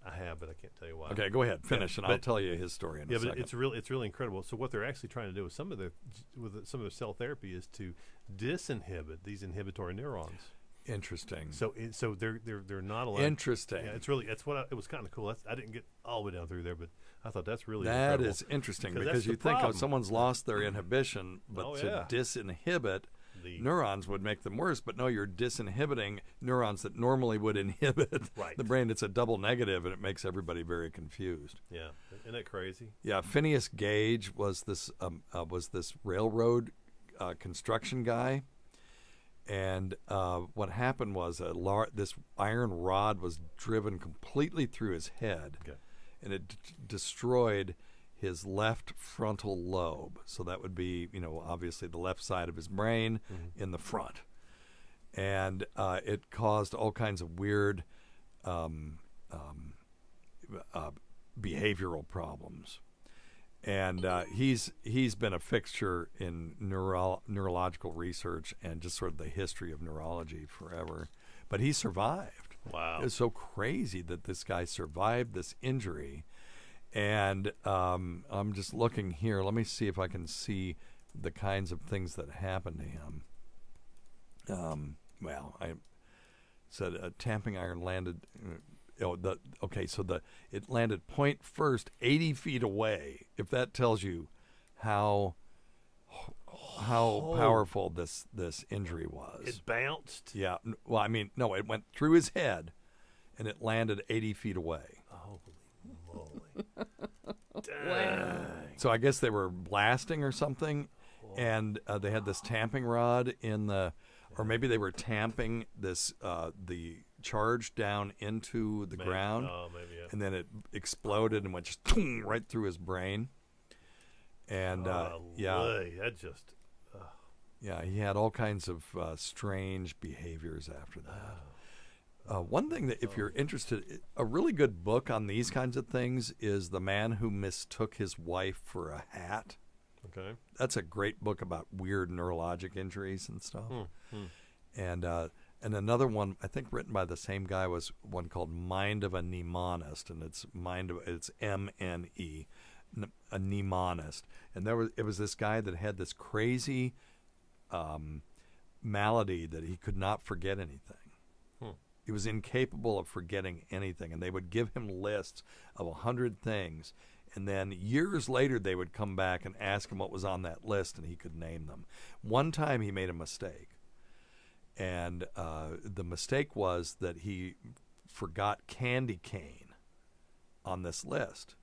I have, but I can't tell you why. Okay, go ahead, finish, and I'll tell you his story in a Yeah, second. but it's really incredible. So what they're actually trying to do with some of their cell therapy is to disinhibit these inhibitory neurons. Interesting. So they're not allowed. Interesting. Yeah, it was kind of cool. I didn't get all the way down through there, but I thought that's really That incredible. is interesting Because because that's you the think, oh, problem. someone's lost their inhibition, but Oh, to yeah. disinhibit The- neurons would make them worse. But no, you're disinhibiting neurons that normally would inhibit Right. the brain. It's a double negative, and it makes everybody very confused. Yeah, isn't that crazy? Yeah, Phineas Gage was this railroad construction guy, and what happened was this iron rod was driven completely through his head, Okay. and it destroyed his left frontal lobe. So that would be, obviously the left side of his brain in the front, and it caused all kinds of weird behavioral problems. And he's been a fixture in neurological research and just sort of the history of neurology forever. But he survived. Wow. It's so crazy that this guy survived this injury. And I'm just looking here. Let me see if I can see the kinds of things that happened to him. I said a tamping iron landed. It landed point first, 80 feet away. If that tells you how powerful this injury was. It bounced. Yeah. Well, I mean, no, it went through his head, and it landed 80 feet away. Holy moly! So I guess they were blasting or something, and they had this tamping rod in the, or maybe they were tamping this the charge down into the ground, Maybe, yeah. and then it exploded and went just right through his brain. And that just. yeah, he had all kinds of strange behaviors after that. One thing that, if you're interested, a really good book on these kinds of things is The Man Who Mistook His Wife for a Hat. Okay. That's a great book about weird neurologic injuries and stuff. And another one, I think written by the same guy, was one called Mind of a Mnemonist, and it's M-N-E, a mnemonist. And it was this guy that had this crazy malady that he could not forget anything. He was incapable of forgetting anything, and they would give him lists of 100 things, and then years later they would come back and ask him what was on that list, and he could name them. One time he made a mistake, and the mistake was that he forgot candy cane on this list.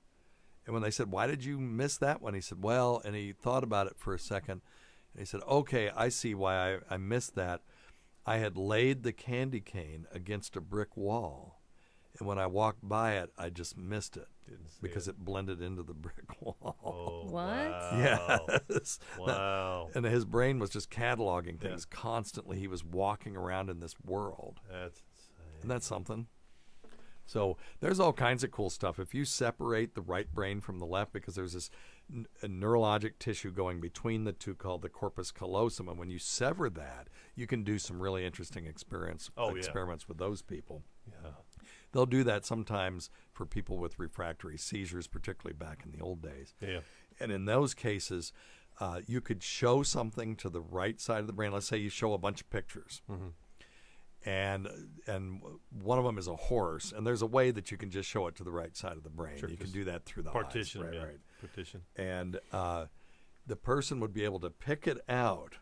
And when they said, "Why did you miss that one?" he said, "Well," and he thought about it for a second, and he said, "Okay, I see why I missed that. I had laid the candy cane against a brick wall, and when I walked by it, I just missed it because it blended into the brick wall." Oh, What? Wow. Yes. Wow. And his brain was just cataloging things constantly. He was walking around in this world. That's insane. Isn't that something? So there's all kinds of cool stuff. If you separate the right brain from the left, because there's this neurologic tissue going between the two called the corpus callosum, and when you sever that, you can do some really interesting experiments with those people. Yeah. They'll do that sometimes for people with refractory seizures, particularly back in the old days. Yeah. And in those cases, you could show something to the right side of the brain. Let's say you show a bunch of pictures. And one of them is a horse, and there's a way that you can just show it to the right side of the brain. Sure, you can just do that through the partition. eyes. Right. Partition. And the person would be able to pick it out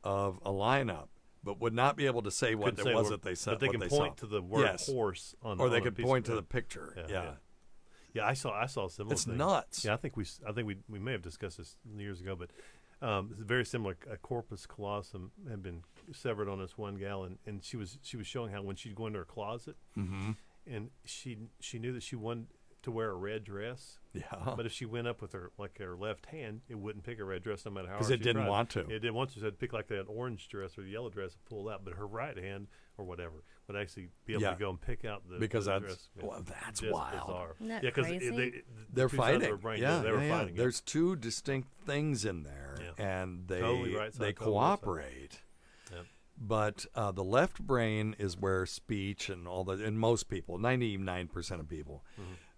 of a lineup, but would not be able to say what Couldn't it say was what- that they saw. But they what can they point saw. to the word Yes. horse on. Or they on a could piece point of to the paper. picture. Yeah. Yeah, I saw a similar It's thing. nuts. Yeah, I think we may have discussed this years ago, but it's very similar. A corpus callosum had been severed on this one gal, and she was showing how when she'd go into her closet, and she knew that she wanted to wear a red dress. Yeah. But if she went up with her left hand, it wouldn't pick a red dress no matter how hard 'Cause it she didn't tried. want to. It didn't want to. So it'd pick like that orange dress or the yellow dress and pull out. But her right hand or whatever would actually be able Yeah. to go and pick out the Because the that's dress. well, that's Just wild. bizarre. Isn't that yeah, because crazy? They're two sides of her fighting. brain, Yeah, they were yeah. fighting. it. There's two distinct things in there, Yeah. and they Totally right side, they totally left side. cooperate. Yep. But the left brain is where speech and all that, and most people, 99% of people,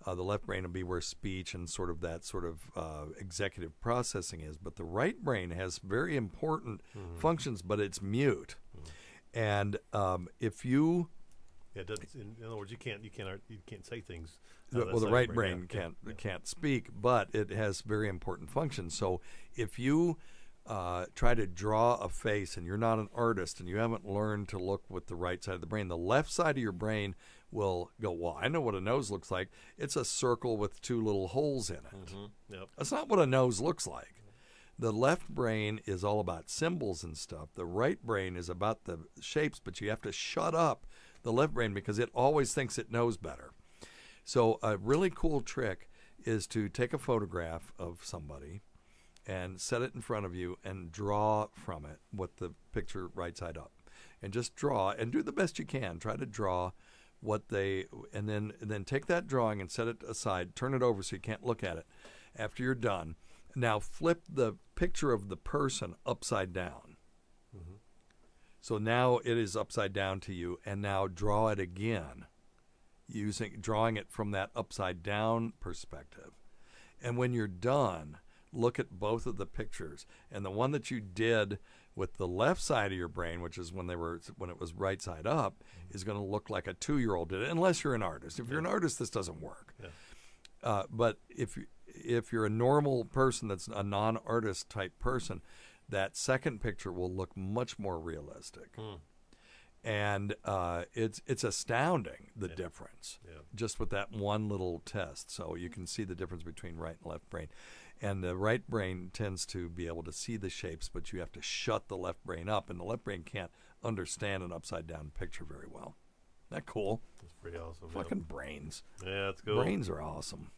the left brain will be where speech and sort of that sort of executive processing is. But the right brain has very important functions, but it's mute. And if you Yeah, it doesn't, in other words, you can't say things. well, the right brain can't speak, but it has very important functions. So if you try to draw a face and you're not an artist and you haven't learned to look with the right side of the brain, the left side of your brain will go, well, I know what a nose looks like. It's a circle with two little holes in it. Yep. That's not what a nose looks like. The left brain is all about symbols and stuff. The right brain is about the shapes, but you have to shut up the left brain because it always thinks it knows better. So a really cool trick is to take a photograph of somebody and set it in front of you and draw from it with the picture right side up. And just draw and do the best you can. Try to draw what they and then take that drawing and set it aside, turn it over so you can't look at it after you're done. Now flip the picture of the person upside down. So now it is upside down to you, and now draw it again, drawing it from that upside down perspective. And when you're done, look at both of the pictures, and the one that you did with the left side of your brain, which is when it was right side up, is going to look like a 2-year-old did it, unless you're an artist. If you're an artist, this doesn't work. Yeah. But if you're a normal person that's a non-artist type person, that second picture will look much more realistic. And it's astounding, the difference, just with that one little test. So you can see the difference between right and left brain. And the right brain tends to be able to see the shapes, but you have to shut the left brain up, and the left brain can't understand an upside-down picture very well. Isn't that cool? That's pretty awesome. Fucking brains. Yeah, that's cool. Brains are awesome.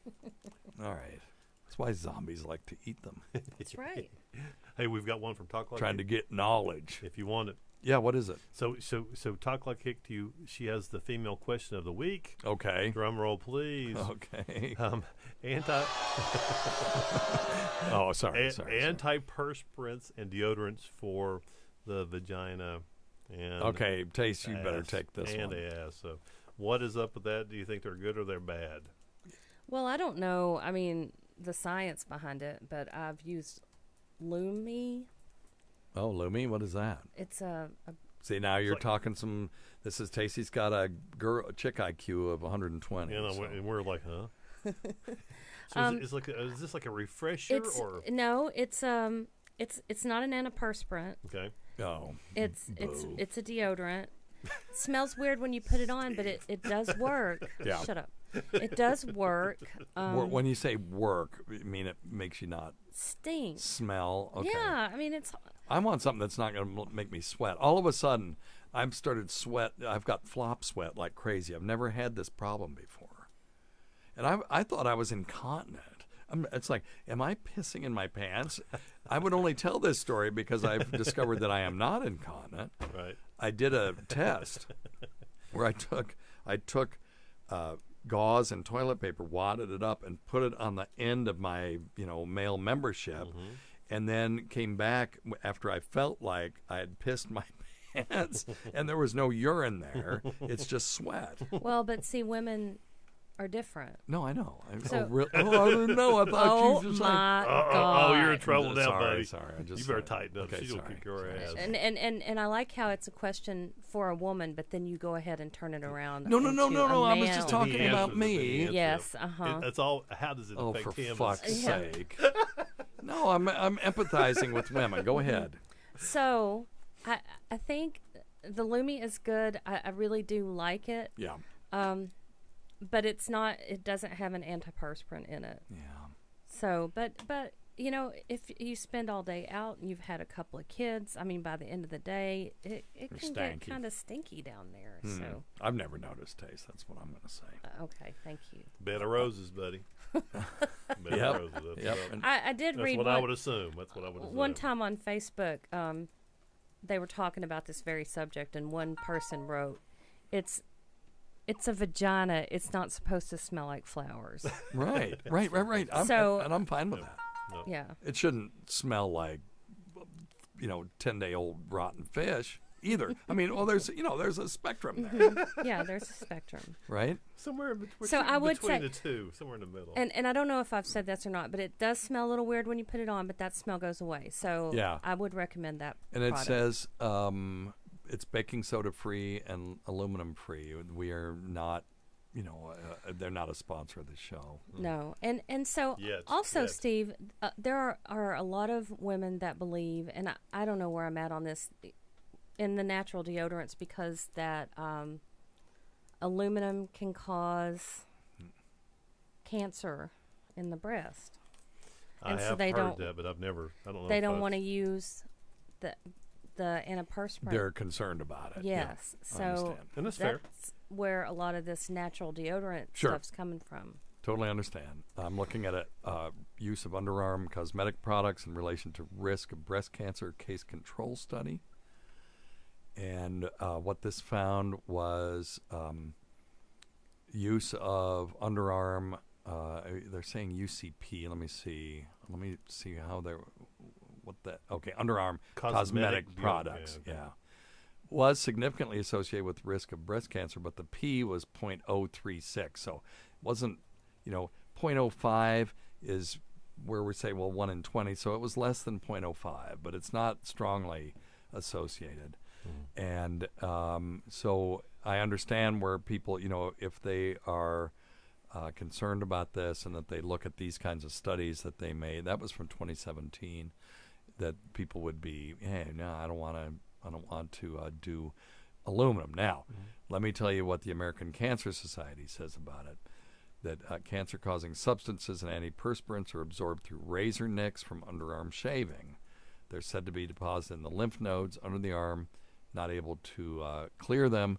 All right. That's why zombies like to eat them. That's right. Hey, we've got one from Talk Like Trying to get knowledge. if you want it. Yeah, what is it? So Talk Like Hick to you. She has the female question of the week. Okay. Drum roll, please. Okay. Oh, sorry. Antiperspirants and deodorants for the vagina and Okay, Taste, you better ass take this and one. ass. So, what is up with that? Do you think they're good or they're bad? Well, I don't know. I mean, the science behind it, but I've used Lumi. Oh, Lumi, what is that? It's a See, now you're like- talking some. This is Tasty's got a chick IQ of 120. You know, so- and we're like, huh? So is this like a refresher it's or no, it's not an antiperspirant. okay? Oh, It's Boo. it's a deodorant. Smells weird when you put it on, but it does work. Yeah. Shut up. It does work. when you say work, you mean it makes you not Stinks. smell? Okay. Yeah, I mean it's I want something that's not going to make me sweat. All of a sudden, I've started sweat. I've got flop sweat like crazy. I've never had this problem before, and I thought I was incontinent. It's like, am I pissing in my pants? I would only tell this story because I've discovered that I am not incontinent. Right. I did a test where I took gauze and toilet paper, wadded it up, and put it on the end of my male membership, and then came back after I felt like I had pissed my pants, and there was no urine there. It's just sweat. well, but see, women are different. No, I know. So- I didn't know. I thought Oh she was just my Oh, god! you're in trouble now, sorry, buddy. sorry. I just You better tighten up. Okay, She's gonna sorry. kick your ass. And I like how it's a question for a woman, but then you go ahead and turn it around. No. into a I was man. just talking He about answers me. it. Yes, uh-huh. That's all. How does it Oh, affect for him? fuck's Yeah. sake! No, I'm empathizing with women. Go ahead. So I think the Lumi is good. I really do like it. Yeah. But it's not. It doesn't have an antiperspirant in it. Yeah. So, but you know, if you spend all day out and you've had a couple of kids, I mean, by the end of the day, it can get stanky. kind of stinky down there. So, I've never noticed taste. That's what I'm going to say. okay, thank you. Bed of roses, buddy. Bed Yep. of roses. That's, Yep. what, And I did that's read what I would assume. one time on Facebook. They were talking about this very subject, and one person wrote, "It's a vagina. It's not supposed to smell like flowers." right. So- I'm fine with that. Yeah. It shouldn't smell like, 10-day-old rotten fish either. I mean, well, there's a spectrum there, Yeah, there's a spectrum. right? Somewhere in between, So I would between say- the two, somewhere in the middle. And I don't know if I've said this or not, but it does smell a little weird when you put it on, but that smell goes away. So Yeah. I would recommend that And it product. says it's baking soda free and aluminum free. We are not, they're not a sponsor of the show. No, and so Yet, also, yet. Steve, there are a lot of women that believe, and I don't know where I'm at on this, in the natural deodorants because that aluminum can cause cancer in the breast. I and so have they heard don't- that, but I don't know. They if don't I've- want to use the antiperspirant. They're concerned about it. Yes, Yeah, I so understand. And that's fair. where a lot of this natural deodorant Sure. stuff's coming from. Totally understand. I'm looking at it. Use of underarm cosmetic products in relation to risk of breast cancer case control study. And what this found was use of underarm. They're saying UCP. Let me see how they're. Okay, underarm cosmetic deodorant, products. yeah, okay. Yeah. Was significantly associated with risk of breast cancer, but the P was 0.036. So it wasn't, 0.05 is where we say, well, 1 in 20. So it was less than 0.05, but it's not strongly associated. And so I understand where people, if they are concerned about this and that they look at these kinds of studies that they made, that was from 2017, that people would be, hey, no, I don't want to do aluminum. Now, let me tell you what the American Cancer Society says about it. That cancer-causing substances and antiperspirants are absorbed through razor nicks from underarm shaving. They're said to be deposited in the lymph nodes under the arm, not able to clear them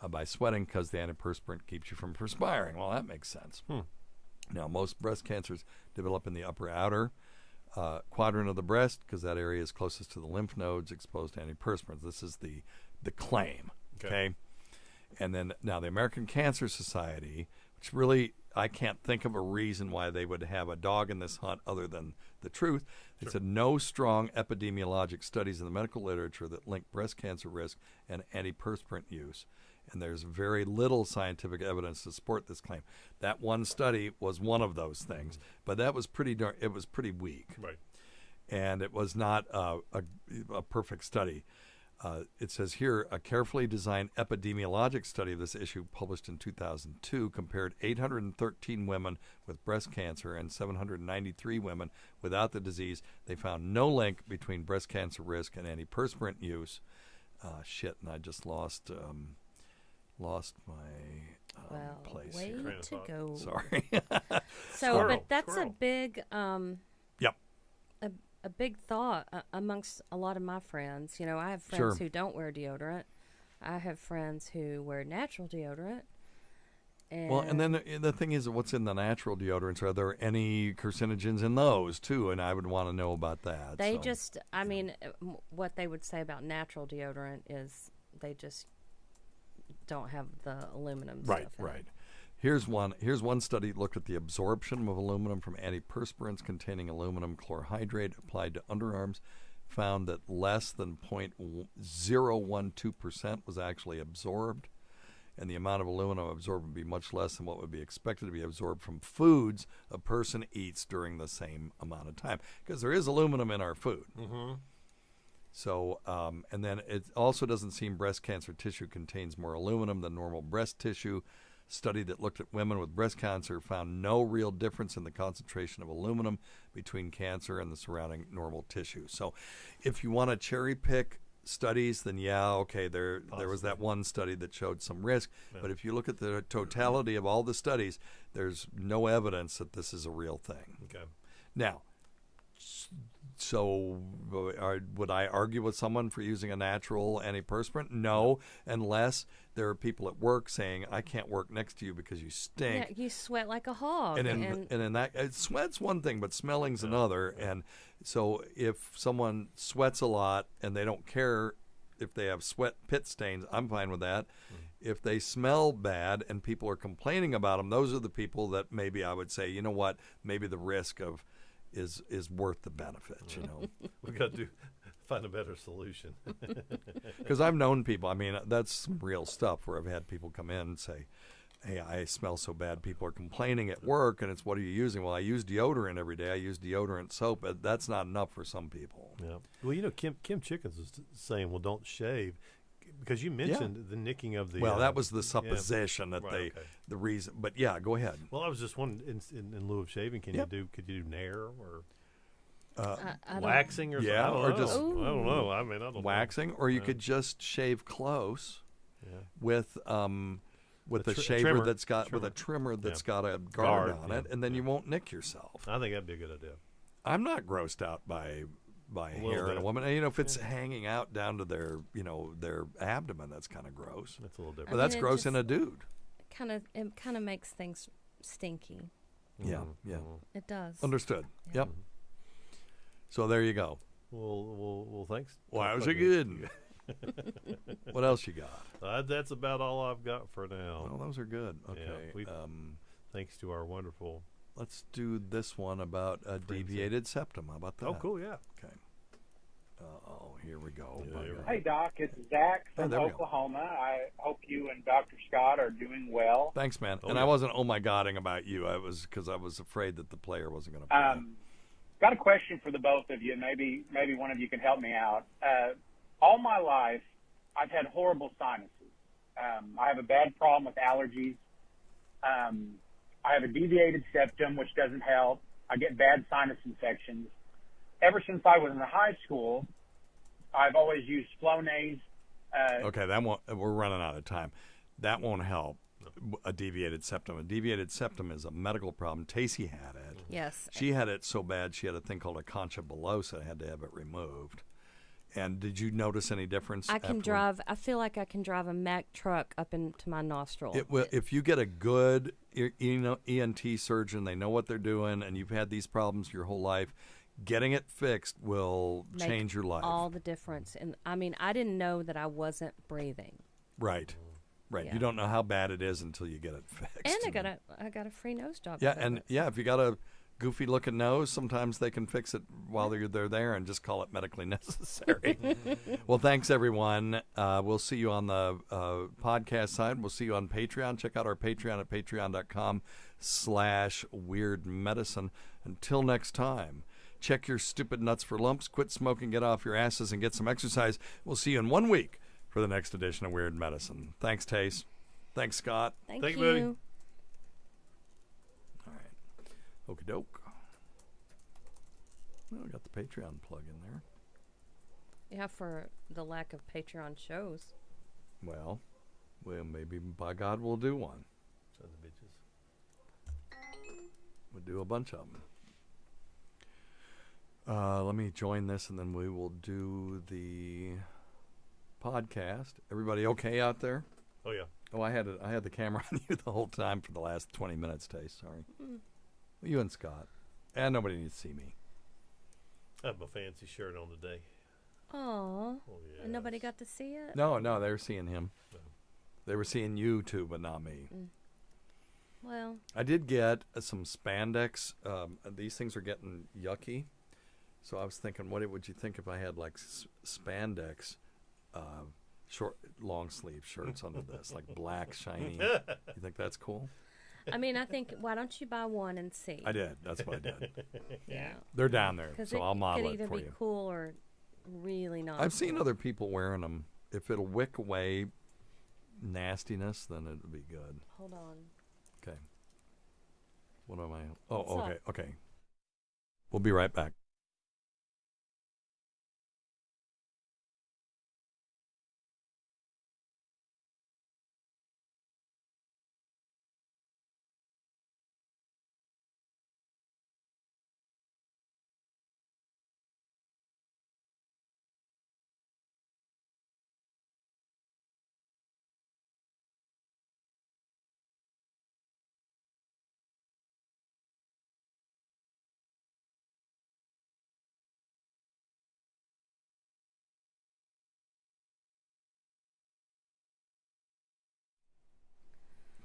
by sweating because the antiperspirant keeps you from perspiring. Well, that makes sense. Now, most breast cancers develop in the upper outer quadrant of the breast because that area is closest to the lymph nodes exposed to antiperspirants. This is the claim. Okay. And then now the American Cancer Society, which really I can't think of a reason why they would have a dog in this hunt other than the truth. They said no strong epidemiologic studies in the medical literature that link breast cancer risk and antiperspirant use. And there's very little scientific evidence to support this claim. That one study was one of those things, but that was pretty weak. Right. And it was not a perfect study. It says here, a carefully designed epidemiologic study of this issue published in 2002 compared 813 women with breast cancer and 793 women without the disease. They found no link between breast cancer risk and antiperspirant use. And I just lost my place way here. to go. Sorry. So, Squirrel, but that's squirrel. a big, Yep. a big thought amongst a lot of my friends. I have friends Sure. who don't wear deodorant. I have friends who wear natural deodorant. Well, and then the thing is, what's in the natural deodorants? Are there any carcinogens in those too? And I would want to know about that. they so. just, what they would say about natural deodorant is they just don't have the aluminum Right, stuff in right. it. Here's one study that looked at the absorption of aluminum from antiperspirants containing aluminum chlorhydrate applied to underarms, found that less than 0.012% was actually absorbed, and the amount of aluminum absorbed would be much less than what would be expected to be absorbed from foods a person eats during the same amount of time, because there is aluminum in our food. So, and then it also doesn't seem breast cancer tissue contains more aluminum than normal breast tissue. Study that looked at women with breast cancer found no real difference in the concentration of aluminum between cancer and the surrounding normal tissue. So if you want to cherry pick studies, then there was that one study that showed some risk. Yeah. But if you look at the totality of all the studies, there's no evidence that this is a real thing. Okay. Now, So, would I argue with someone for using a natural antiperspirant? No, unless there are people at work saying, "I can't work next to you because you stink." Yeah, you sweat like a hog. And in that, sweat's one thing, but smelling's another. And so, if someone sweats a lot and they don't care if they have sweat pit stains, I'm fine with that. If they smell bad and people are complaining about them, those are the people that maybe I would say, you know what, maybe the risk of is worth the benefit. You know, We got to find a better solution. because I've known people. I mean, that's some real stuff where I've had people come in and say, "Hey, I smell so bad." People are complaining at work, and it's, "What are you using?" Well, I use deodorant every day. I use deodorant soap, but that's not enough for some people. Yeah. Well, you know, Kim Chickens was saying, "Well, don't shave," because you mentioned the nicking of the. Well, that was the supposition that Right, okay. the reason. But yeah, go ahead. Well, I was just wondering, in lieu of shaving, could you do Nair or I don't- waxing or yeah, something? I or don't just- know. I don't know. I mean, I don't know. Waxing, or you could just shave close Yeah. with A a tri- shaver trimmer. that's got with a trimmer that's got a guard Guard, on yeah, it, and then yeah. you won't nick yourself. I think that'd be a good idea. I'm not grossed out by little hair in a bit. woman. And, you know, if it's hanging out down to their their abdomen, that's kind of gross. That's a little But different. that's it gross in just- a dude. It kind of makes things stinky. Yeah, yeah. It does. Understood. Yep. So there you go. Well, thanks. Wow, was Fuck it good? What else you got? That's about all I've got for now. Oh, those are good. Okay. we- Thanks to our wonderful. Let's do this one about a deviated septum. How about that? Oh, cool. Yeah. Okay. Oh, here we go. Yeah, My here we God. Hey, Doc, it's Zach Oh, from there we go. Oklahoma. I hope you and Dr. Scott are doing well. Thanks, man. Oh, and yeah. I wasn't oh my godding about you. I was because I was afraid that the player wasn't going to play. Got a question for the both of you. Maybe one of you can help me out. All my life, I've had horrible sinuses. I have a bad problem with allergies. I have a deviated septum, which doesn't help. I get bad sinus infections. Ever since I was in high school, I've always used Flonase. Okay, that won't. We're running out of time. That won't help. A deviated septum. A deviated septum is a medical problem. Tacey had it. Yes. She had it so bad she had a thing called a concha bullosa. Had to have it removed. And did you notice any difference? I can afterward? drive. I feel like I can drive a Mack truck up into my nostril. It will, if you get a good ENT surgeon, they know what they're doing, and you've had these problems your whole life, getting it fixed will Make change your life. all the difference. And I mean, I didn't know that I wasn't breathing. Right. Right. Yeah. You don't know how bad it is until you get it fixed. And I got a free nose job. Yeah, because of and it. yeah, if you got a goofy looking nose, sometimes they can fix it while they're there and just call it medically necessary. Well, thanks everyone. We'll see you on the podcast side. We'll see you on Patreon. Check out our Patreon at patreon.com/weirdmedicine. Until next time, check your stupid nuts for lumps, quit smoking, get off your asses, and get some exercise. We'll see you in 1 week for the next edition of Weird Medicine. Thanks, Tace. Thanks, Scott. Thank Thank you, you. buddy. All right. Okie doke. Well, we got the Patreon plug in there. Yeah, for the lack of Patreon shows. Well, maybe by God we'll do one. Sons of bitches. We'll do a bunch of them. Let me join this, and then we will do the podcast. Everybody okay out there? Oh yeah. Oh, I had the camera on you the whole time for the last 20 minutes, Tace. Sorry. You and Scott. And nobody needs to see me. I have my fancy shirt on today. Aw. Oh yeah. And nobody got to see it? No, they were seeing him. They were seeing you too, but not me. Well, I did get some spandex. These things are getting yucky. So I was thinking, what would you think if I had like spandex, short, long sleeve shirts under this, like black, shiny? You think that's cool? I mean, I think, why don't you buy one and see? I did. That's what I did. Yeah. They're down there, Because so I'll model could it either for be you. cool or really not. I've seen cool. other people wearing them. If it'll wick away nastiness, then it'll be good. Hold on. Okay. What am I? Oh, What's up? okay. Okay. We'll be right back.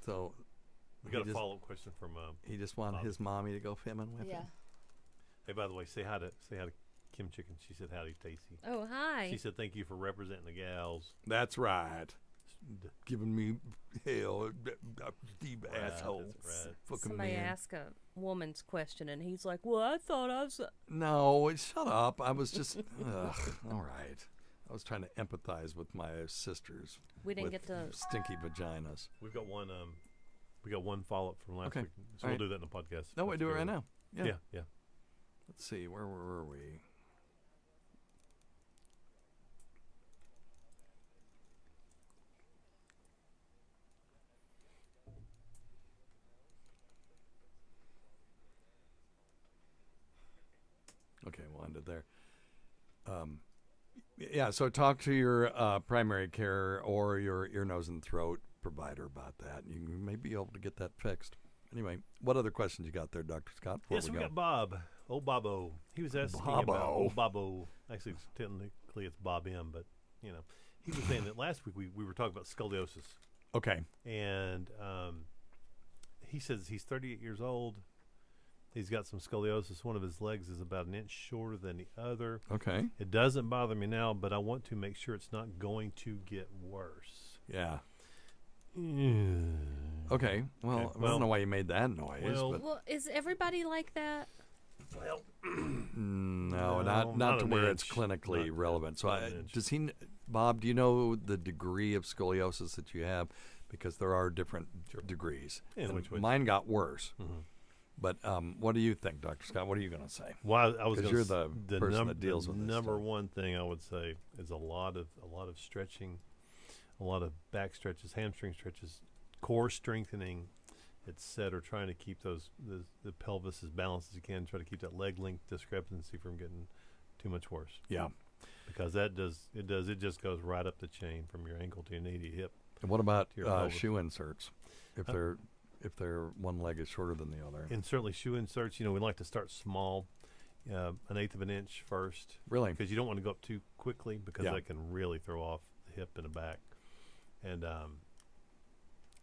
So We got he a just- follow-up question from. He just wanted Bob. his mommy to go filming with him. Hey, by the way, say hi to Kim Chicken. She said howdy, Stacy. Oh, hi. She said thank you for representing the gals. That's right. Giving me hell, Steve Right, asshole. that's right. Fucking Somebody man. asked a woman's question, and he's like, "Well, I thought I was." No, shut up. I was just, all right. I was trying to empathize with my sisters. We didn't with get to. stinky vaginas. We've got one. We got one follow-up from last Okay. week, so All we'll right. do that in the podcast. No, we That's do it fair. right now. Yeah. Yeah. Let's see. Where were we? Okay, we'll end it there. Yeah, so talk to your primary care or your ear, nose, and throat provider about that. You may be able to get that fixed. Anyway, what other questions you got there, Dr. Scott? Before Yes, we go? got Bob. Old Bobo. He was asking Bobo. about old Bobo. Actually, technically it's Bob M, but you know, he was saying that last week we were talking about scoliosis, Okay. and he says he's 38 years old. He's got some scoliosis. One of his legs is about an inch shorter than the other. Okay. It doesn't bother me now, but I want to make sure it's not going to get worse. Yeah. well, Okay. Well, Okay, I well- don't know why you made that noise. well, but Well, is everybody like that? no, no, not not to an where it's inch. clinically Not- relevant. So, not an inch. does he, Bob? Do you know the degree of scoliosis that you have? Because there are different degrees. Yeah, And which- mine got worse. Mhm. But what do you think, Dr. Scott? What are you going to say? Well, I was 'Cause gonna you're s- the person that deals the with this number stuff. one thing I would say is a lot of stretching, a lot of back stretches, hamstring stretches, core strengthening, etc. Trying to keep the pelvis as balanced as you can. Try to keep that leg length discrepancy from getting too much worse, Yeah. because it just goes right up the chain from your ankle to your knee to your hip. And what about To your pelvis. shoe inserts? If their one leg is shorter than the other. And certainly shoe inserts. We like to start small, an eighth of an inch first. Really? Because you don't want to go up too quickly, because Yeah. that can really throw off the hip and the back. And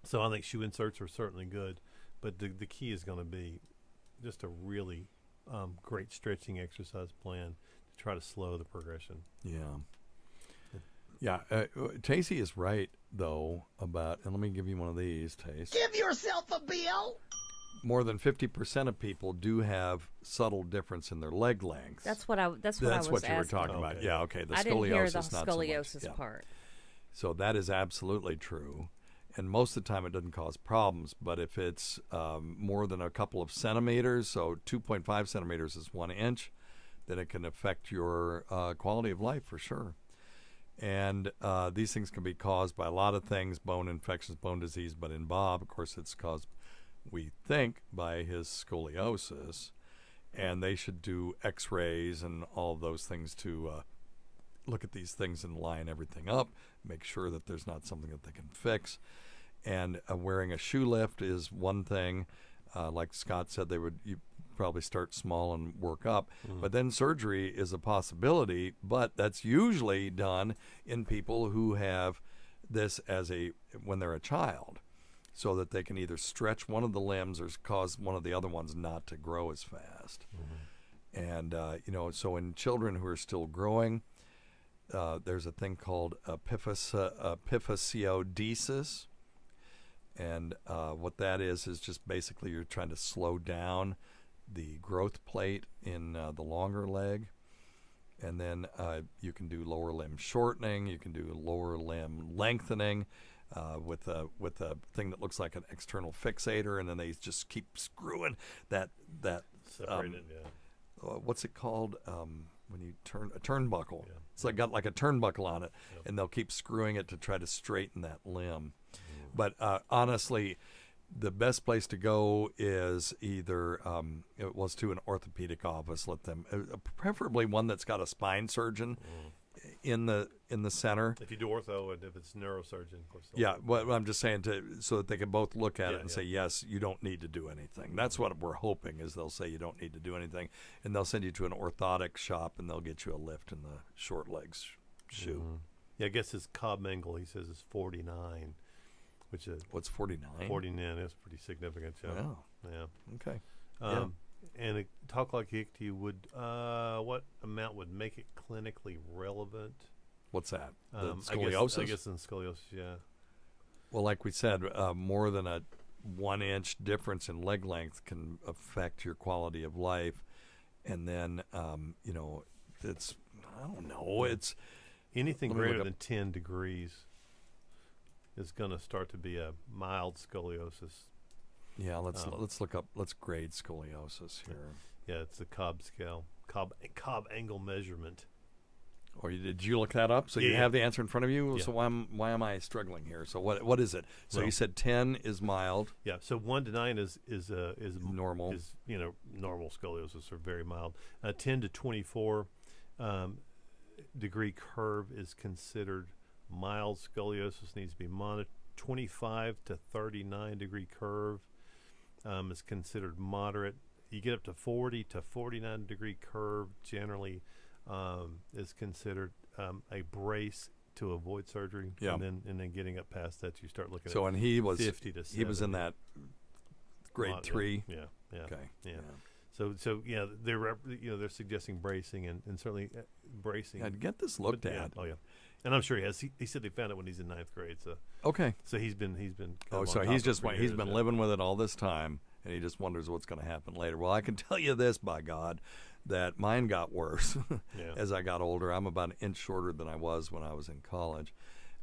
so I think shoe inserts are certainly good, but the key is going to be just a really great stretching exercise plan to try to slow the progression. Yeah. Yeah. Tacey is right, though, about, and let me give you one of these, Tace. Give yourself a bill. More than 50% of people do have subtle difference in their leg length. That's what I. That's what I was That's what you were asking. talking about. Okay. Yeah, okay. The I scoliosis, didn't hear the not so much. scoliosis Yeah. part. So that is absolutely true. And most of the time it doesn't cause problems. But if it's more than a couple of centimeters, so 2.5 centimeters is 1 inch, then it can affect your quality of life for sure. And these things can be caused by a lot of things, bone infections, bone disease. But in Bob, of course, it's caused, we think, by his scoliosis. And they should do x-rays and all of those things to look at these things and line everything up, make sure that there's not something that they can fix. And wearing a shoe lift is one thing. Like Scott said, you probably start small and work up. But then surgery is a possibility, but that's usually done in people who have this when they're a child, so that they can either stretch one of the limbs or cause one of the other ones not to grow as fast. And, so in children who are still growing, there's a thing called epiphysiodesis. And what that is just basically you're trying to slow down the growth plate in the longer leg. And then you can do lower limb shortening. You can do lower limb lengthening with a thing that looks like an external fixator. And then they just keep screwing that Separated, yeah. what's it called when you turn a turnbuckle? Yeah. It's got like a turnbuckle on it, and they'll keep screwing it to try to straighten that limb. But honestly, the best place to go is either it was to an orthopedic office. Let them, preferably one that's got a spine surgeon in the center. If you do ortho, and if it's neurosurgeon, of course. Yeah, well, I'm just saying so that they can both look at Yeah, it and yeah. say, yes, you don't need to do anything. That's what we're hoping is they'll say you don't need to do anything, and they'll send you to an orthotic shop and they'll get you a lift in the short legs shoe. Yeah, I guess his Cobb Mengel, he says, is 49, which is What's 49? 49 is pretty significant. Yeah. Wow. Yeah. Okay. And a talk like ICTY would, what amount would make it clinically relevant? What's that? The I scoliosis? guess in scoliosis, yeah. Well, like we said, more than a 1 inch difference in leg length can affect your quality of life. And then, it's, I don't know, it's anything let me greater look than up- 10 degrees is going to start to be a mild scoliosis. yeah. Let's look up. Let's grade scoliosis here. Yeah, it's the Cobb scale, Cobb angle measurement. Or did you look that up? So you Yeah. have the answer in front of you. Yeah. So why am I struggling here? So what is it? So Well- you said 10 is mild, Yeah, so 1 to 9 is normal. is normal scoliosis or very mild. 10 to 24 degree curve is considered mild scoliosis, needs to be monitored. 25 to 39 degree curve is considered moderate. You get up to 40 to 49 degree curve generally is considered a brace to avoid surgery. Yeah. And then getting up past that, you start looking So at and he was 50 to 70. he was in that grade 3. Yeah. Okay. Yeah. So yeah, they're suggesting bracing and certainly bracing. I'd get this looked But, yeah, at. oh yeah, and I'm sure he has. He said they found it when he's in 9th grade. So Okay. he's been. Kind Oh, of so on he's top of it just for he's years, been yeah. living with it all this time, and he just wonders what's going to happen later. Well, I can tell you this, by God, that mine got worse Yeah. as I got older. I'm about an inch shorter than I was when I was in college,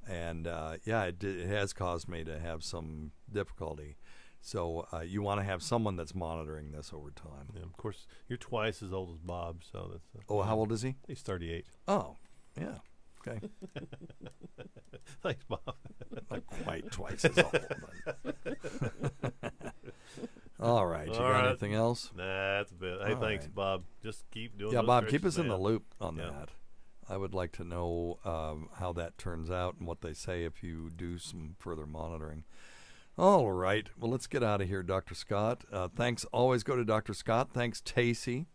and it has caused me to have some difficulty. So you want to have someone that's monitoring this over time. Yeah, of course, you're twice as old as Bob, so that's. Oh, how old is he? He's 38. Oh, yeah. Okay. Thanks, Bob. Not quite twice as old. But all right. You All got right. anything else? That's a bit. Hey, All thanks, right. Bob. Just keep doing. Yeah, those Bob, keep stretches, us in the man. loop on Yeah. that. I would like to know how that turns out and what they say if you do some further monitoring. All right. Well, let's get out of here, Dr. Scott. Thanks. Always go to Dr. Scott. Thanks, Tacey.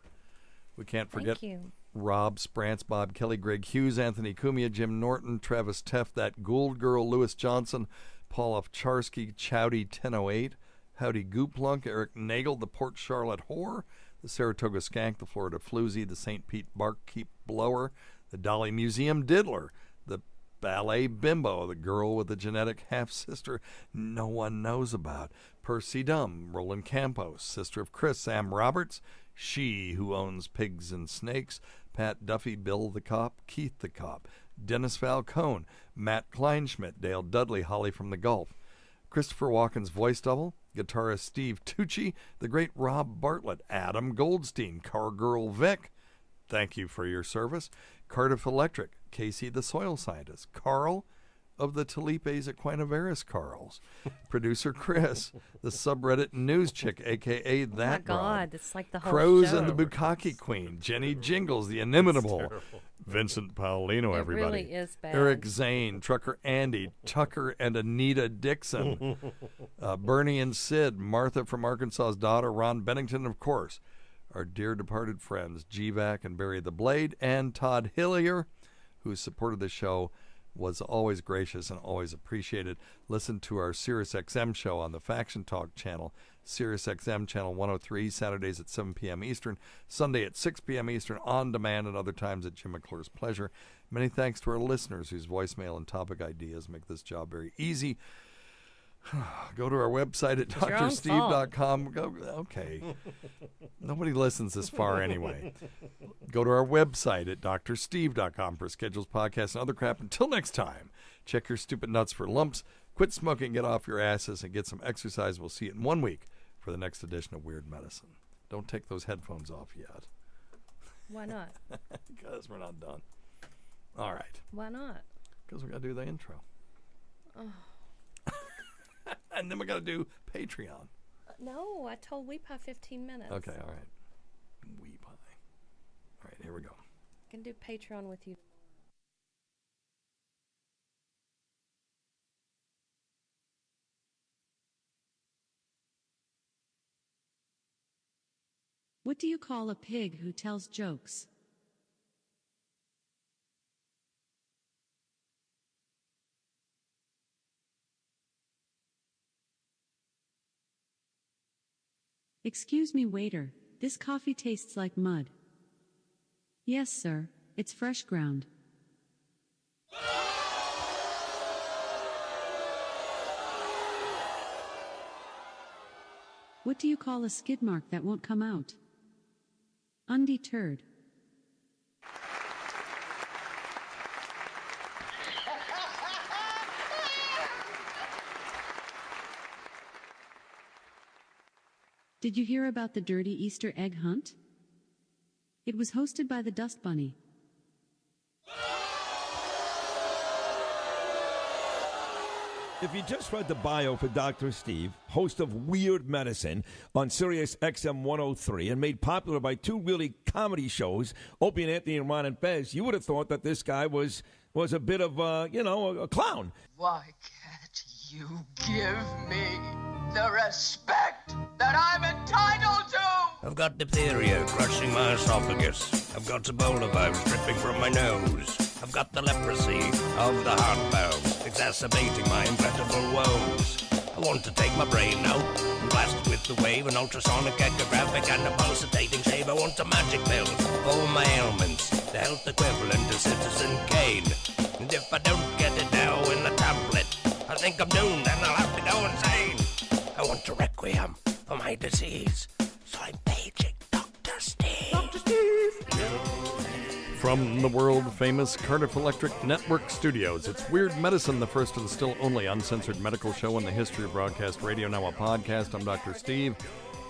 We can't forget Thank you. Rob Sprance, Bob Kelly, Greg Hughes, Anthony Cumia, Jim Norton, Travis Teff, That Gould Girl, Lewis Johnson, Paul Ovcharsky, Chowdy 1008, Howdy Gooplunk, Eric Nagel, the Port Charlotte Whore, the Saratoga Skank, the Florida Floozy, the St. Pete Barkeep Blower, the Dolly Museum Diddler, the Ballet Bimbo, the girl with the genetic half-sister no one knows about, Percy Dumb, Roland Campos, sister of Chris, Sam Roberts, she who owns pigs and snakes, Pat Duffy, Bill the Cop, Keith the Cop, Dennis Falcone, Matt Kleinschmidt, Dale Dudley, Holly from the Gulf, Christopher Walken's voice double, guitarist Steve Tucci, the great Rob Bartlett, Adam Goldstein, Cargirl Vic, thank you for your service, Cardiff Electric, Casey the Soil Scientist, Carl of the Talipes Equinovarus Carls, producer Chris, the subreddit news chick, a.k.a. Oh my That Broad, God, it's like the whole Crows show. and the Bukkake Queen, Jenny Jingles, the inimitable, Terrible. Vincent Paulino, It everybody. really is bad. Eric Zane, Trucker Andy, Tucker and Anita Dixon, Bernie and Sid, Martha from Arkansas's Daughter, Ron Bennington, of course, our dear departed friends, GVAC and Barry the Blade, and Todd Hillier, who supported the show, was always gracious and always appreciated. Listen to our SiriusXM show on the Faction Talk channel, SiriusXM channel 103, Saturdays at 7 p.m. Eastern, Sunday at 6 p.m. Eastern, on demand, and other times at Jim McClure's pleasure. Many thanks to our listeners whose voicemail and topic ideas make this job very easy. Go to our website at It's your own drsteve.com. Okay. Nobody listens this far anyway. Go to our website at drsteve.com for schedules, podcasts, and other crap. Until next time, check your stupid nuts for lumps. Quit smoking, get off your asses, and get some exercise. We'll see you in 1 week for the next edition of Weird Medicine. Don't take those headphones off yet. Why not? Because we're not done. All right. Why not? Because we got to do the intro. Oh. And then we got to do Patreon. No, I told Weepie 15 minutes. Okay, all right. Wee pie. All right, here we go. I can do Patreon with you. What do you call a pig who tells jokes? Excuse me, waiter. This coffee tastes like mud. Yes, sir. It's fresh ground. What do you call a skid mark that won't come out? Undeterred. Did you hear about the dirty Easter egg hunt? It was hosted by the Dust Bunny. If you just read the bio for Dr. Steve, host of Weird Medicine on Sirius XM 103 and made popular by two really comedy shows, Opie and Anthony and Ron and Fez, you would have thought that this guy was a bit of, a clown. Why can't you give me the respect that I'm entitled to? I've got diphtheria crushing my esophagus. I've got Ebola virus dripping from my nose. I've got the leprosy of the heart valve, exacerbating my incredible woes. I want to take my brain out and blast it with the wave, an ultrasonic, echographic, and a pulsating shave. I want a magic pill for all my ailments, the health equivalent to Citizen Kane. And if I don't get it now in a tablet, I think I'm doomed and I'll have to go insane. I want a requiem for my disease, so I'm paging Dr. Steve. Dr. Steve! From the world-famous Cardiff Electric Network studios, it's Weird Medicine, the first and still only uncensored medical show in the history of broadcast radio, now a podcast. I'm Dr. Steve.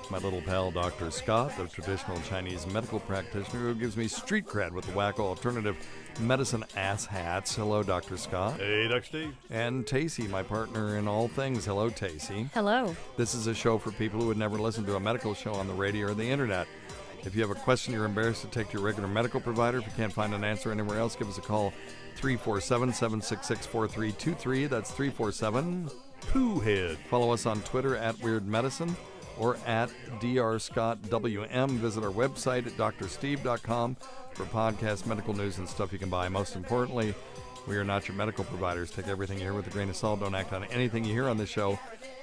My little pal, Dr. Scott, the traditional Chinese medical practitioner who gives me street cred with the wacko alternative medicine ass hats. Hello, Dr. Scott. Hey, Dr. Steve. And Tacey, my partner in all things. Hello, Tacey. Hello. This is a show for people who would never listen to a medical show on the radio or the internet. If you have a question you're embarrassed to take to your regular medical provider, if you can't find an answer anywhere else, give us a call, 347-766-4323. That's 347-POOHEAD. Follow us on Twitter at Weird Medicine or at drscottwm. Visit our website at drsteve.com for podcast, medical news, and stuff you can buy. Most importantly, we are not your medical providers. Take everything you hear with a grain of salt. Don't act on anything you hear on this show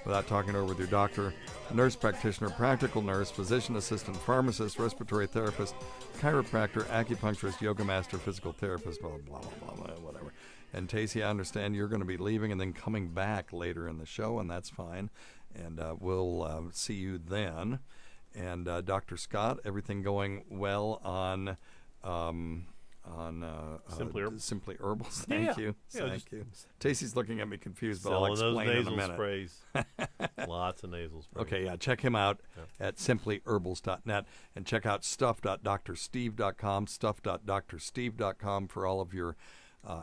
without talking over with your doctor, nurse practitioner, practical nurse, physician assistant, pharmacist, respiratory therapist, chiropractor, acupuncturist, yoga master, physical therapist, blah, blah, blah, blah, whatever. And Tacey, I understand you're going to be leaving and then coming back later in the show, and that's fine. And we'll see you then. And Dr. Scott, everything going well on Simply Herbals. Thank you. Thank you. Tacey's looking at me confused, but I'll explain in a minute. Sprays. Lots of nasal sprays. Okay, yeah, check him out at simplyherbals.net and check out stuff.drsteve.com, stuff.drsteve.com for all of your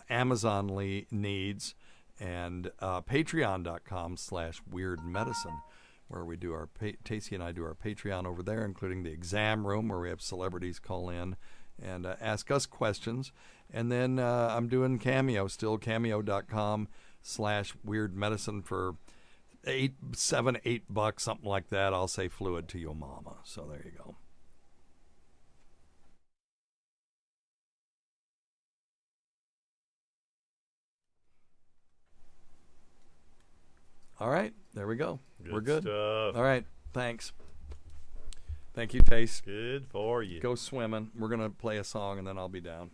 Amazon needs, and patreon.com/weirdmedicine, where we do our Tacey and I do our Patreon over there, including the exam room where we have celebrities call in and ask us questions. And then I'm doing Cameo still, cameo.com/weirdmedicine for $8, something like that. I'll say fluid to your mama. So there you go. All right, there we go. We're good. Stuff. All right, thanks. Thank you, Tace. Good for you. Go swimming. We're going to play a song, and then I'll be down.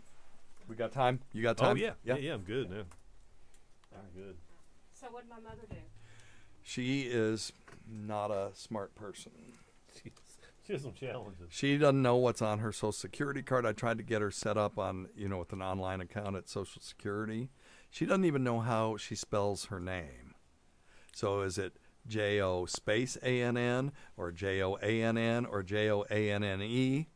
We got time? You got time? Oh, yeah. Yeah, I'm good now. All right, good. So what did my mother do? She is not a smart person. She has some challenges. She doesn't know what's on her Social Security card. I tried to get her set up on, with an online account at Social Security. She doesn't even know how she spells her name. So is it J-O space A-N-N or J-O-A-N-N or J-O-A-N-N-E?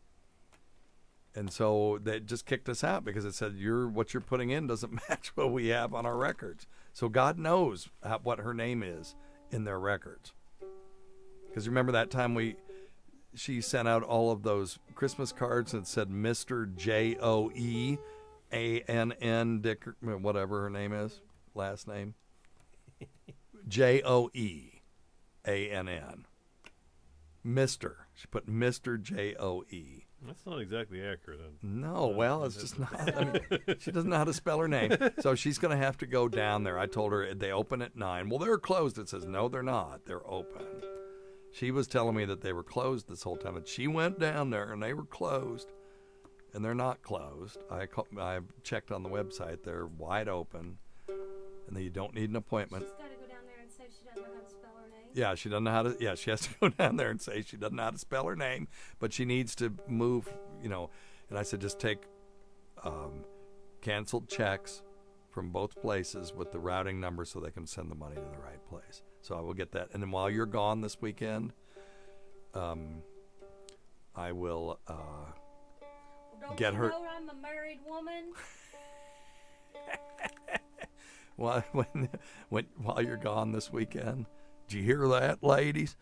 And so they just kicked us out because it said what you're putting in doesn't match what we have on our records. So God knows what her name is in their records. Because remember that time she sent out all of those Christmas cards and said Mr. J-O-E-A-N-N Dick, whatever her name is, last name. J-O-E-A-N-N. Mr. She put Mr. J-O-E. That's not exactly accurate. No, well, it's just not. I mean, she doesn't know how to spell her name. So she's going to have to go down there. I told her they open at 9. Well, they're closed. It says, no, they're not. They're open. She was telling me that they were closed this whole time, and she went down there and they were closed, and they're not closed. I checked on the website; they're wide open, and you don't need an appointment. She's got to go down there and say she doesn't know how to spell her name. Yeah, she doesn't know how to. Yeah, she has to go down there and say she doesn't know how to spell her name, but she needs to move. And I said just take canceled checks from both places with the routing number so they can send the money to the right place. So I will get that. And then while you're gone this weekend, I will get her. Don't you know I'm a married woman? Well, while you're gone this weekend, did you hear that, ladies?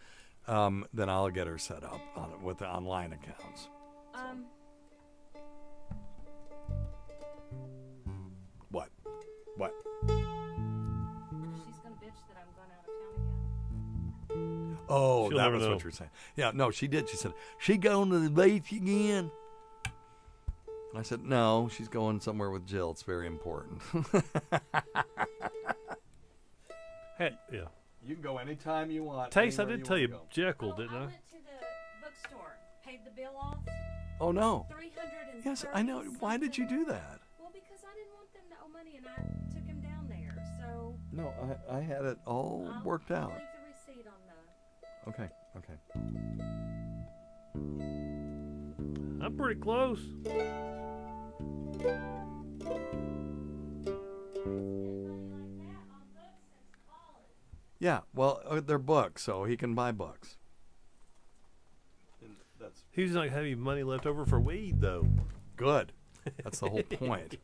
Then I'll get her set up with the online accounts. What? She's gonna bitch that I'm going out of town again. Oh, She'll that never was know. what you were saying. Yeah, no, she did. She said, she going to the beach again? I said, no, she's going somewhere with Jill. It's very important. Hey, yeah. You can go anytime you want. Taste, I anywhere did tell you wanna go. Jekyll, didn't I I? went to the bookstore, paid the bill off. Oh, no. $330. Yes, I know. Why did you do that? Well, because I didn't want them to owe money, and I took him down there. So No, I had it all worked I'll out. leave the receipt on the. Okay. I'm pretty close. Yeah, well, they're books, so he can buy books. That's He's not having money left over for weed, though. good. That's the whole point.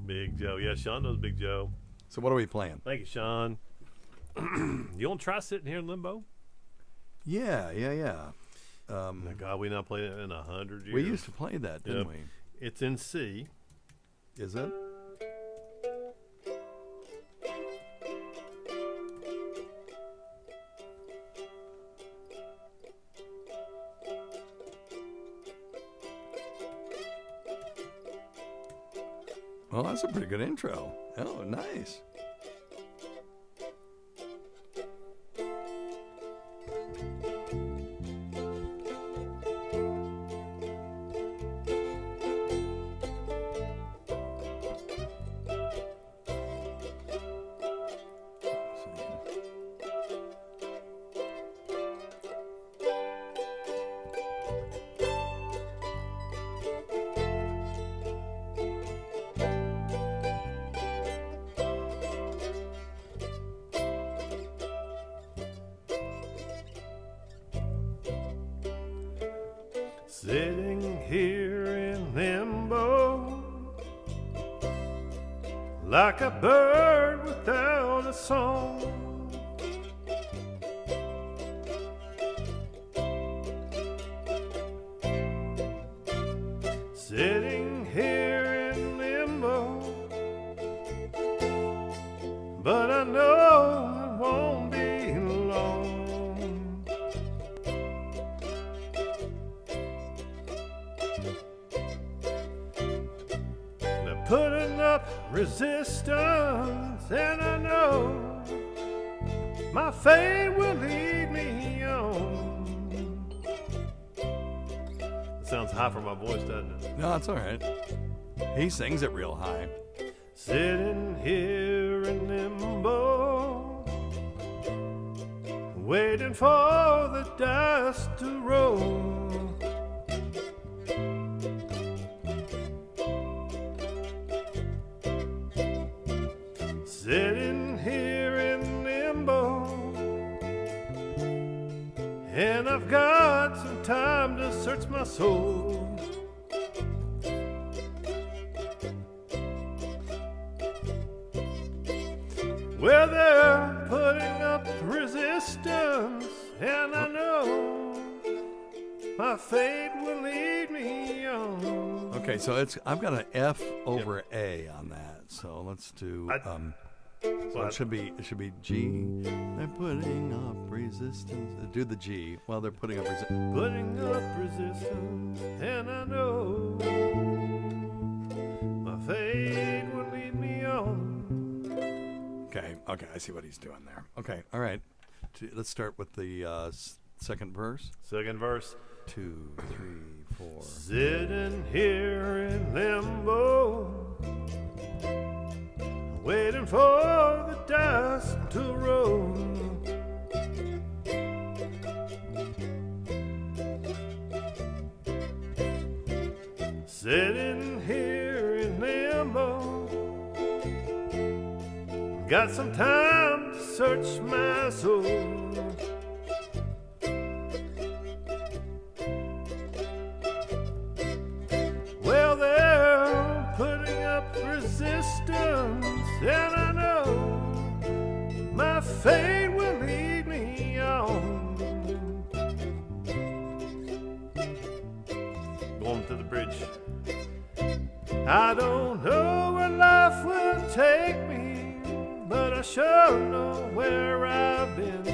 Big Joe. Yeah, Sean knows Big Joe. So what are we playing? Thank you, Sean. You want to try sitting here in limbo? Yeah. My God, we not played it in 100 years. We used to play that, didn't Yep. we? It's in C. Is it? Well, that's a pretty good intro. Oh, nice. Sitting here in limbo, like a bird without a song. Sitting here in limbo, but I know it won't be long. They're putting up resistance, and I know my fate will lead me on. It sounds high for my voice, doesn't it? No, it's all right. He sings it real high. Sitting here in limbo, waiting for the dust to roll. Sitting here in limbo, and I've got some time to search my soul. Well, they're putting up resistance, and I know my fate will lead me on. Okay, so I've got an F over A on that. So let's do. So it should be G. They're putting up resistance. Do the G. Well, they're putting up resistance. Putting up resistance, and I know my fate will lead me on. Okay, I see what he's doing there. Okay, all right. let's start with the second verse. Second verse. 2, 3, 4. Sitting here in limbo, waiting for the dust to roll. Sitting here in limbo, got some time to search my soul. Well, they're putting up resistance, and I know my fate will lead me on. Going to the bridge. I don't know where life will take me, but I sure know where I've been.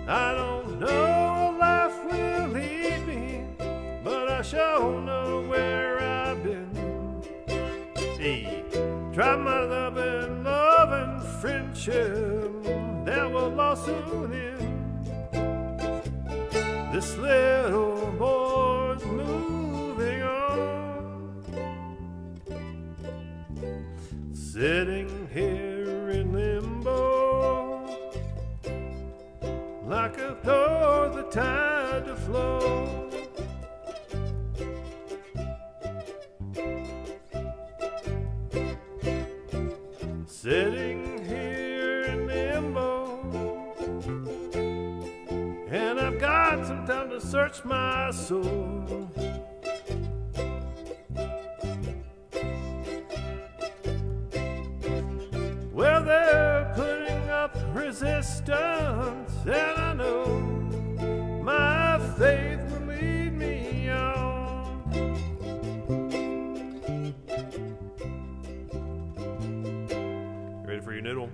I don't know where life will lead me, but I sure know where I've been. Hey, try my love and friendship that will all soon end. This little boy's moving on. Sitting here in limbo, like a door the tide to flow. Sitting here in limbo, and I've got some time to search my soul. Well, they're putting up resistance, and I know my faith will lead me on. Ready for your noodle?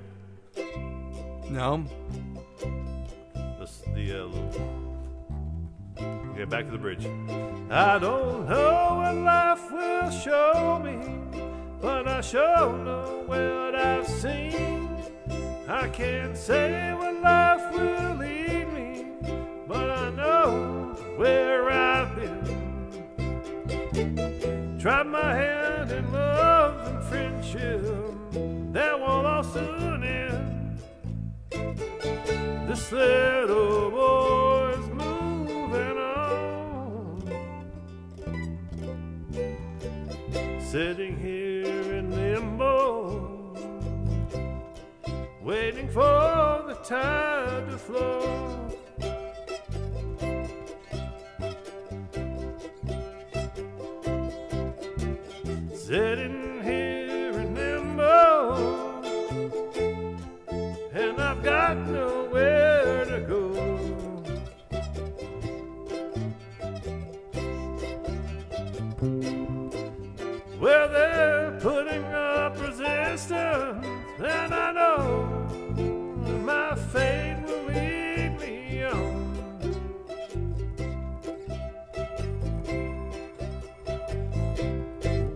No. Yeah, back to the bridge. I don't know what life will show me, but I sure know what I've seen. I can't say what life will lead me, but I know where I've been. Tried my hand in love and friendship that will all soon end. This little boy's moving on, sitting here in limbo, waiting for the tide to flow. Sitting here in limbo, and I've got nowhere to go. Well, they're putting up resistance, and I know my fate will lead me on.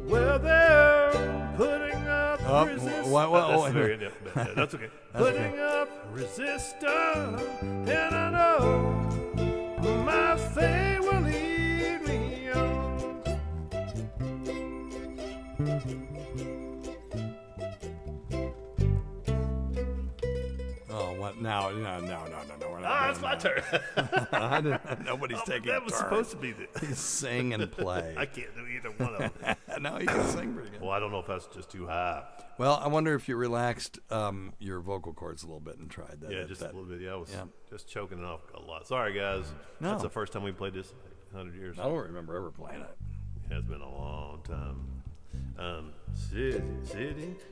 Well, they're putting up resistance. That's okay. Putting up resistance, and I know my fate will lead me on. Oh, what now? No. We're not It's my turn. Nobody's taking That a was turn. supposed to be the. Sing and play. I can't do either one of them. No, you can sing pretty good. Well, I don't know if that's just too high. Well, I wonder if you relaxed your vocal cords a little bit and tried that. Yeah, just a little bit. Yeah, I was Yeah. just choking it off a lot. Sorry, guys. No. That's the first time we played this in 100 years. I don't remember ever playing it. Yeah, it's been a long time.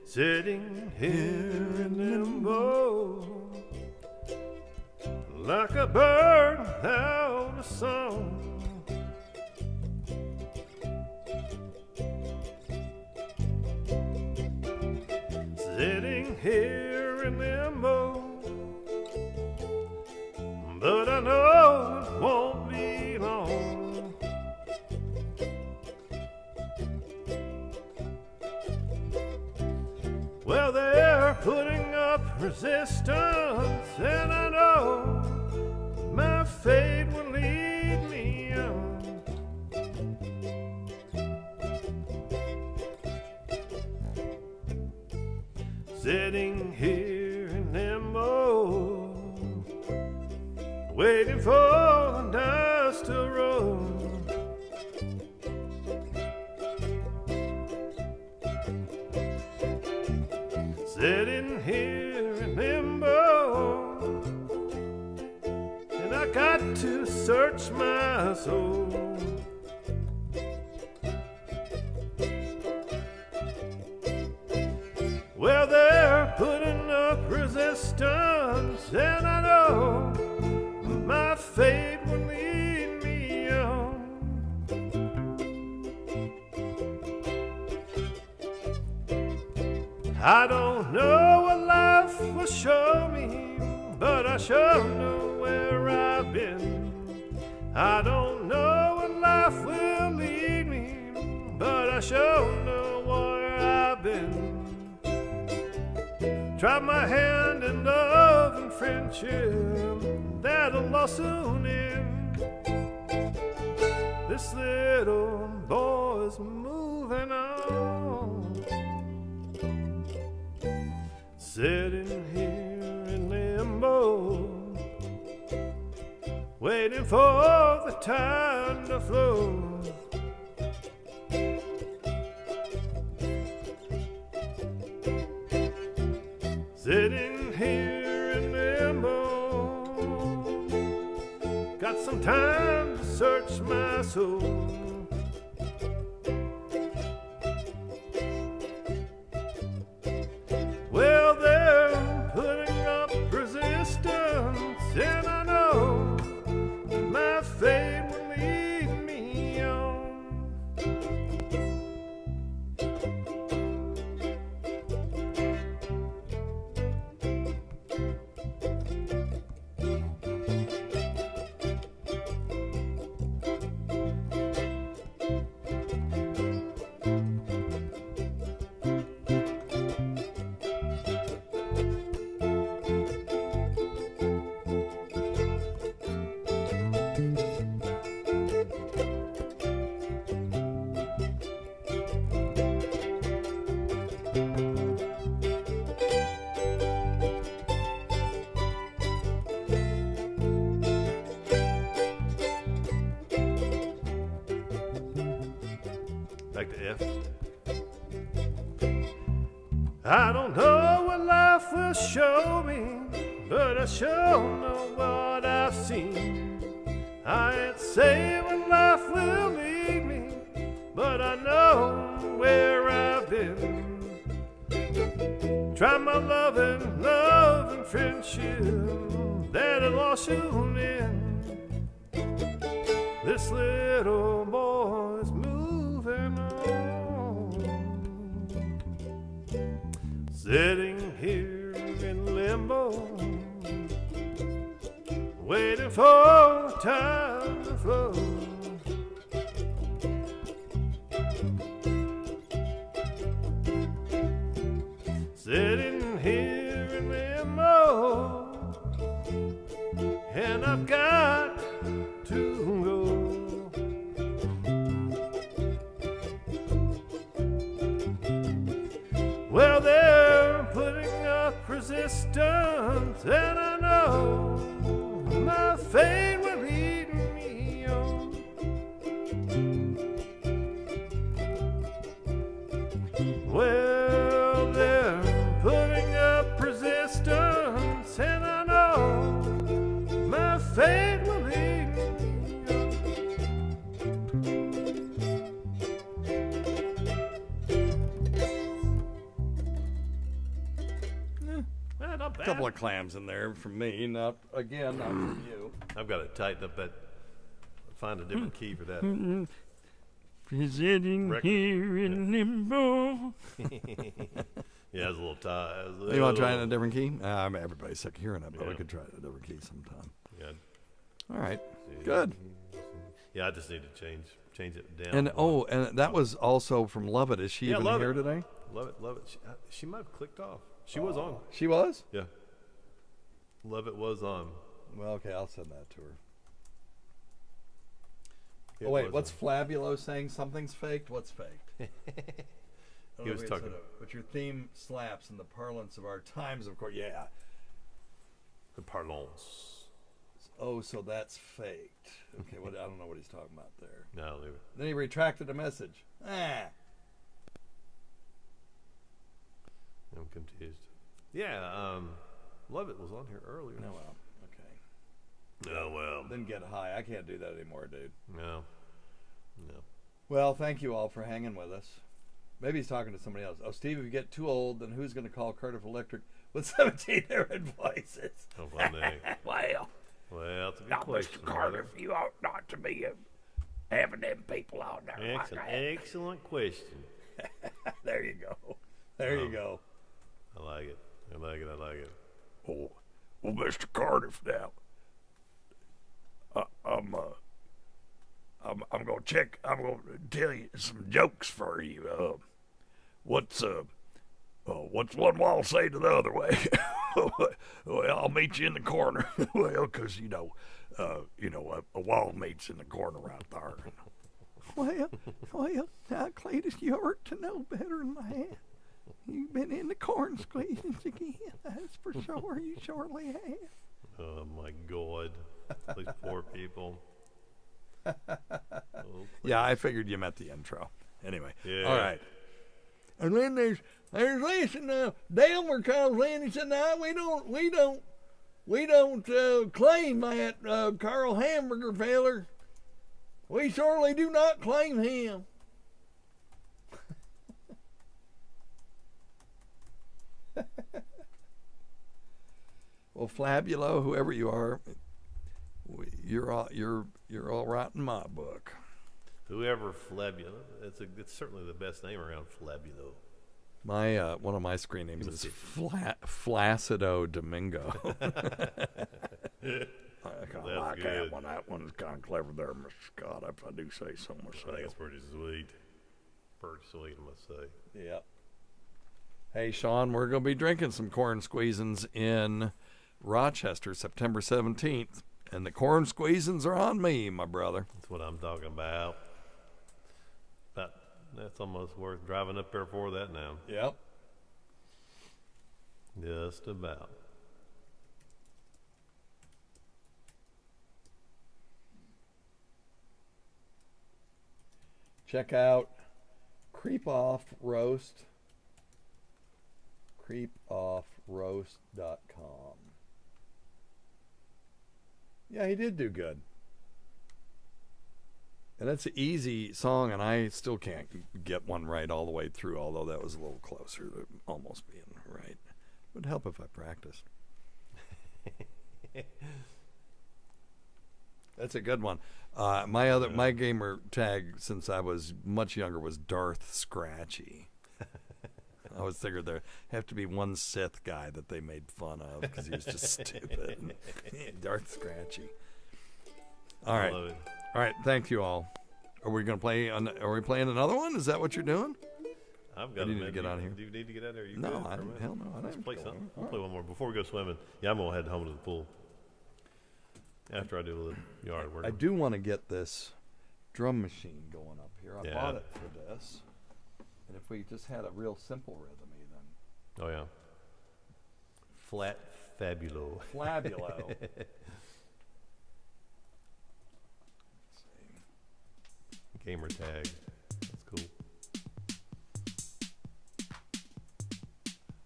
Sitting here in limbo, like a bird without a song. Sitting here in limbo, but I know it won't be long. Well, they're putting up resistance, and I know fate will lead me on. Sitting here in limbo, waiting for the dust to roll. Sitting here in limbo, and I got to search my soul. Well, they're putting up resistance, and I know my fate will lead me on. I don't know what life will show me, but I sure know where I've been. I don't know what life will lead me, but I sure know where I've been. Tried my hand in love and friendship, that'll all soon end. This little boy's moving on. Sitting here in limbo, waiting for the time to flow. Sitting here in limbo, got some time to search my soul. Well, they're putting up resistance, and I know my fate will lead me on. Back to F. I don't know what life will show me, but I sure know what I've seen. I ain't saying what life will lead me, but I know where I've been. Try my love and friendship, that'll all soon end. This little boy's moving on. Sitting here in limbo, waiting for time to flow. Sitting here in limbo, and I've got to go. Well, they're putting up resistance, and I know my fate will lead me on. Well, they're putting up resistance, and I know my fate will lead me on. Not bad. A couple of clams in there from me, not from you. I've got to tighten up that, find a different key for that. Sitting here in limbo. Yeah, it's a little tight. You want to try it in a different key? Everybody's sick of hearing it, but we could try it in a different key sometime. Yeah. All right. Good. Yeah, I just need to change it down. And and that was also from Love It. Is she even here today? Love it. She might have clicked off. She was on. She was? Yeah. Love It was on. Well, okay, I'll send that to her. Oh, wait, what's Flabulo saying? Something's faked? What's faked? He was talking. But your theme slaps in the parlance of our times, of course. Yeah. The parlance. Oh, so that's faked. Okay, I don't know what he's talking about there. No, leave it. Then he retracted a message. I'm confused. Yeah, Lovett was on here earlier. No, well, okay. Oh, well. Then get high. I can't do that anymore, dude. No. Well, thank you all for hanging with us. Maybe he's talking to somebody else. Oh, Steve, if you get too old, then who's going to call Cardiff Electric with 17 different voices? Oh, funny. Well, it's a good question. Mr. Cardiff, you ought not to be having them people on there. Excellent question. There you go. There you go. I like it. I like it. Oh, well, Mr. Cardiff, now, I'm gonna check. I'm gonna tell you some jokes for you. What's one wall say to the other way? Well, I'll meet you in the corner. Well, 'cause a wall meets in the corner right there. Well, now, Cletus, you ought to know better than that. You've been in the corn squeezings again. That's for sure. You surely have. Oh, my God. These poor people. Yeah, I figured you meant the intro. Anyway. Yeah. All right. And then there's listen, Delmer calls in. He said, "No, we don't claim that Carl Hamburger feller. We surely do not claim him." Well, Flabulo, whoever you are, you're all right in my book. Whoever Flabulo, it's certainly the best name around, Flabulo. My one of my screen names is Flacido Domingo. I like that one. That one's kind of clever there, Mr. Scott, if I do say so myself. I think it's pretty sweet. Pretty sweet, I must say. Yep. Hey, Sean, we're going to be drinking some corn squeezins in Rochester, September 17th. And the corn squeezins are on me, my brother. That's what I'm talking about. That's almost worth driving up there for that now. Yep. Just about. Check out Creep Off Roast. creepoffroast.com. Yeah, he did do good. And that's an easy song, and I still can't get one right all the way through, although that was a little closer to almost being right. It would help if I practiced. That's a good one. My gamer tag since I was much younger was Darth Scratchy. I always figured there have to be one Sith guy that they made fun of because he was just stupid. Darth Scratchy. All right. All right. Thank you all. Are we going to play? Are we playing another one? Is that what you're doing? I've got to get out of here. Do you need to get out of here? You no, good? Hell no. Let's play something. We'll play one more before we go swimming. Yeah, I'm going to head home to the pool after I do a little yard work. I do want to get this drum machine going up here. I bought it for this. And if we just had a real simple rhythm, then. Oh, yeah. Flat Fabulo. Flabulo. Gamer tag. That's cool.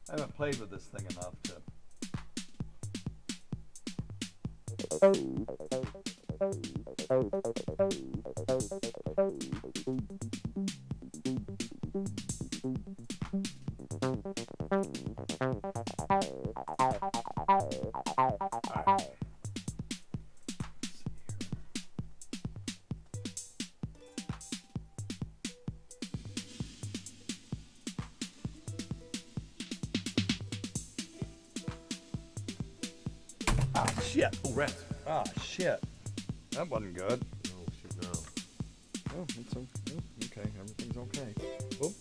I haven't played with this thing enough to. Shit. Oh, rats. Ah, shit. That wasn't good. Oh, shoot, no. Oh, it's okay. Everything's okay. Oh.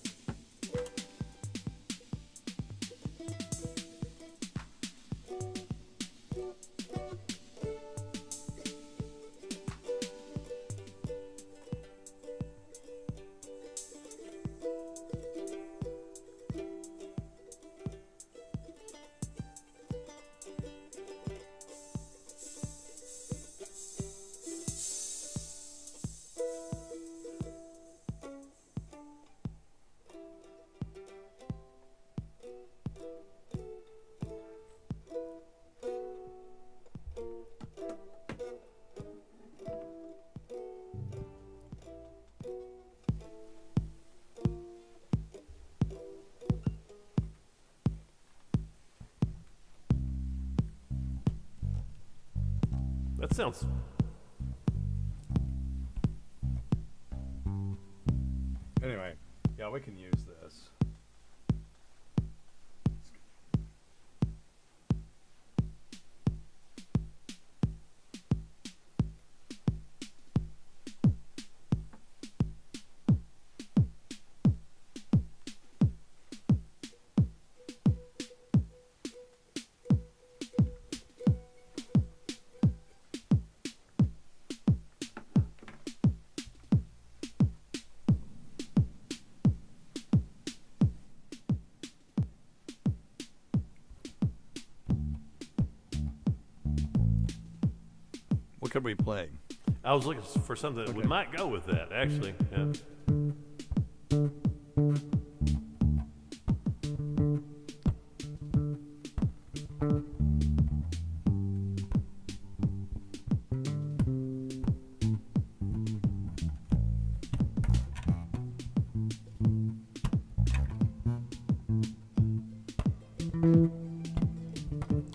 sounds. Anyway, yeah, we can use this. What could we play? I was looking for something that might go with that, actually. Yeah.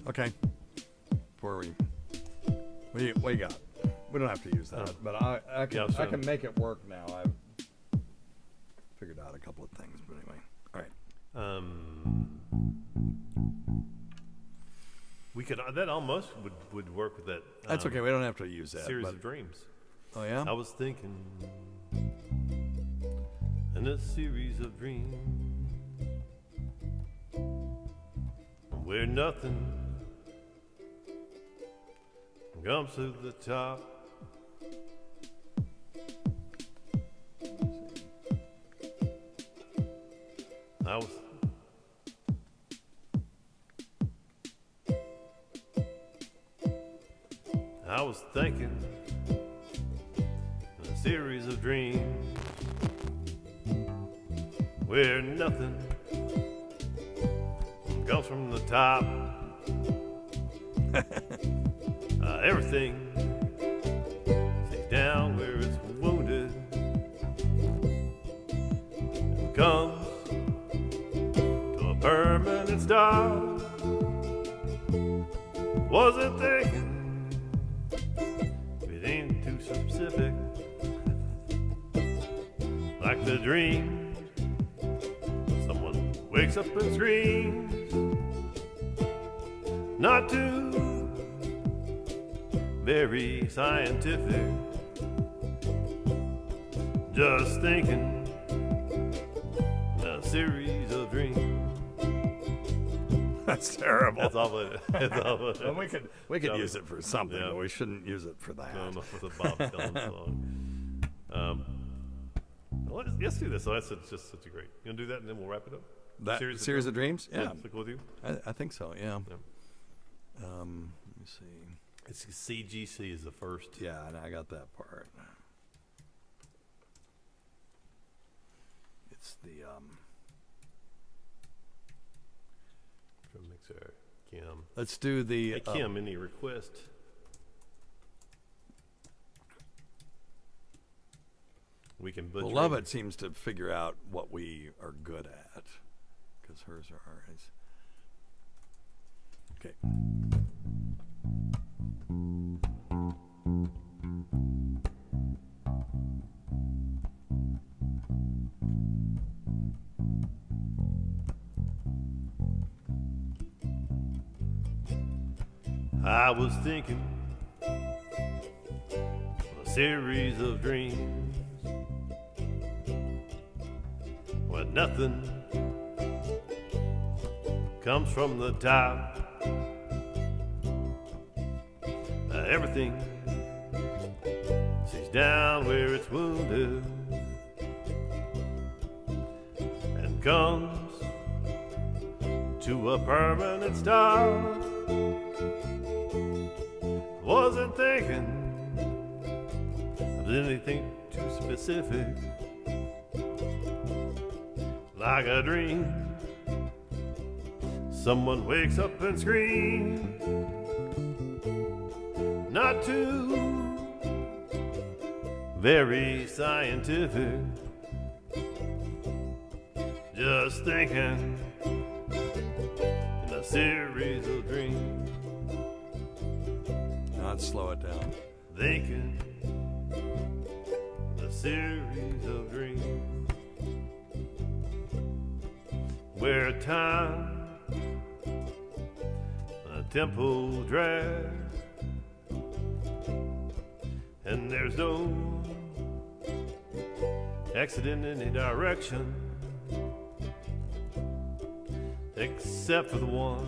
Okay. Before what you got? We don't have to use that, but I can Yeah, I can make it work now. I've figured out a couple of things, but anyway. All right. We could that almost would work with that. That's okay. We don't have to use that. Series but- of dreams. Oh yeah. I was thinking in a series of dreams where nothing comes to the top. I was thinking in a series of dreams where nothing comes from the top. Everything stays down where it's wounded and comes to a permanent stop. Wasn't thinking anything too specific, like the dream someone wakes up and screams. Not too very scientific, just thinking a series of dreams. That's terrible. That's all it is. Well, we could use it for something, Yeah. but we shouldn't use it for that. Going off with a Bob Dylan song. Well, let's do this. So that's just such a great. You want to do that and then we'll wrap it up? That series of dreams? Yeah. Stick with you? I think so, yeah. Yeah. Let me see. It's CGC is the first. Yeah, and I got that part. It's the Drum mixer, Kim. let's do the Hey, Kim, any request? We can butcher. well, Love It seems to figure out what we are good at, because hers are ours. Okay. I was thinking a series of dreams where nothing comes from the top. Everything stays down where it's wounded and comes to a permanent stop. Wasn't thinking of anything too specific, like a dream someone wakes up and screams. Not too very scientific, just thinking in a series of dreams. not slow it down. Thinking the series of dreams where time, a tempo drags, and there's no exit in any direction except for the one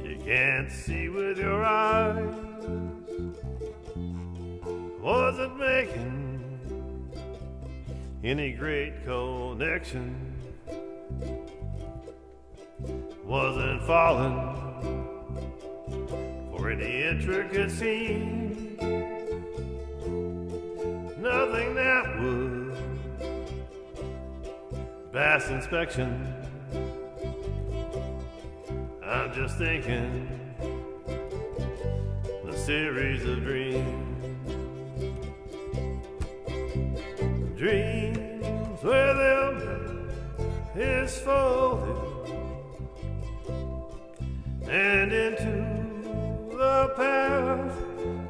you can't see with your eyes. Wasn't making any great connection, wasn't falling for any intricate scene, nothing that would pass inspection. I'm just thinking the series of dreams. Dreams where the umbrella is folded and into the path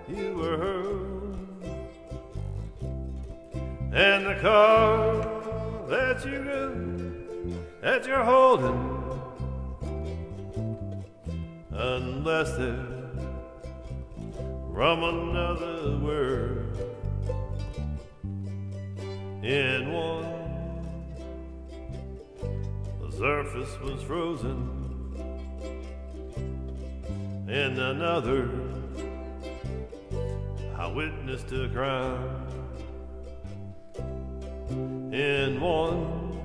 you were hurled, and the car that you're holding, unless they're from another world. In one, the surface was frozen. In another, I witnessed a crime. In one,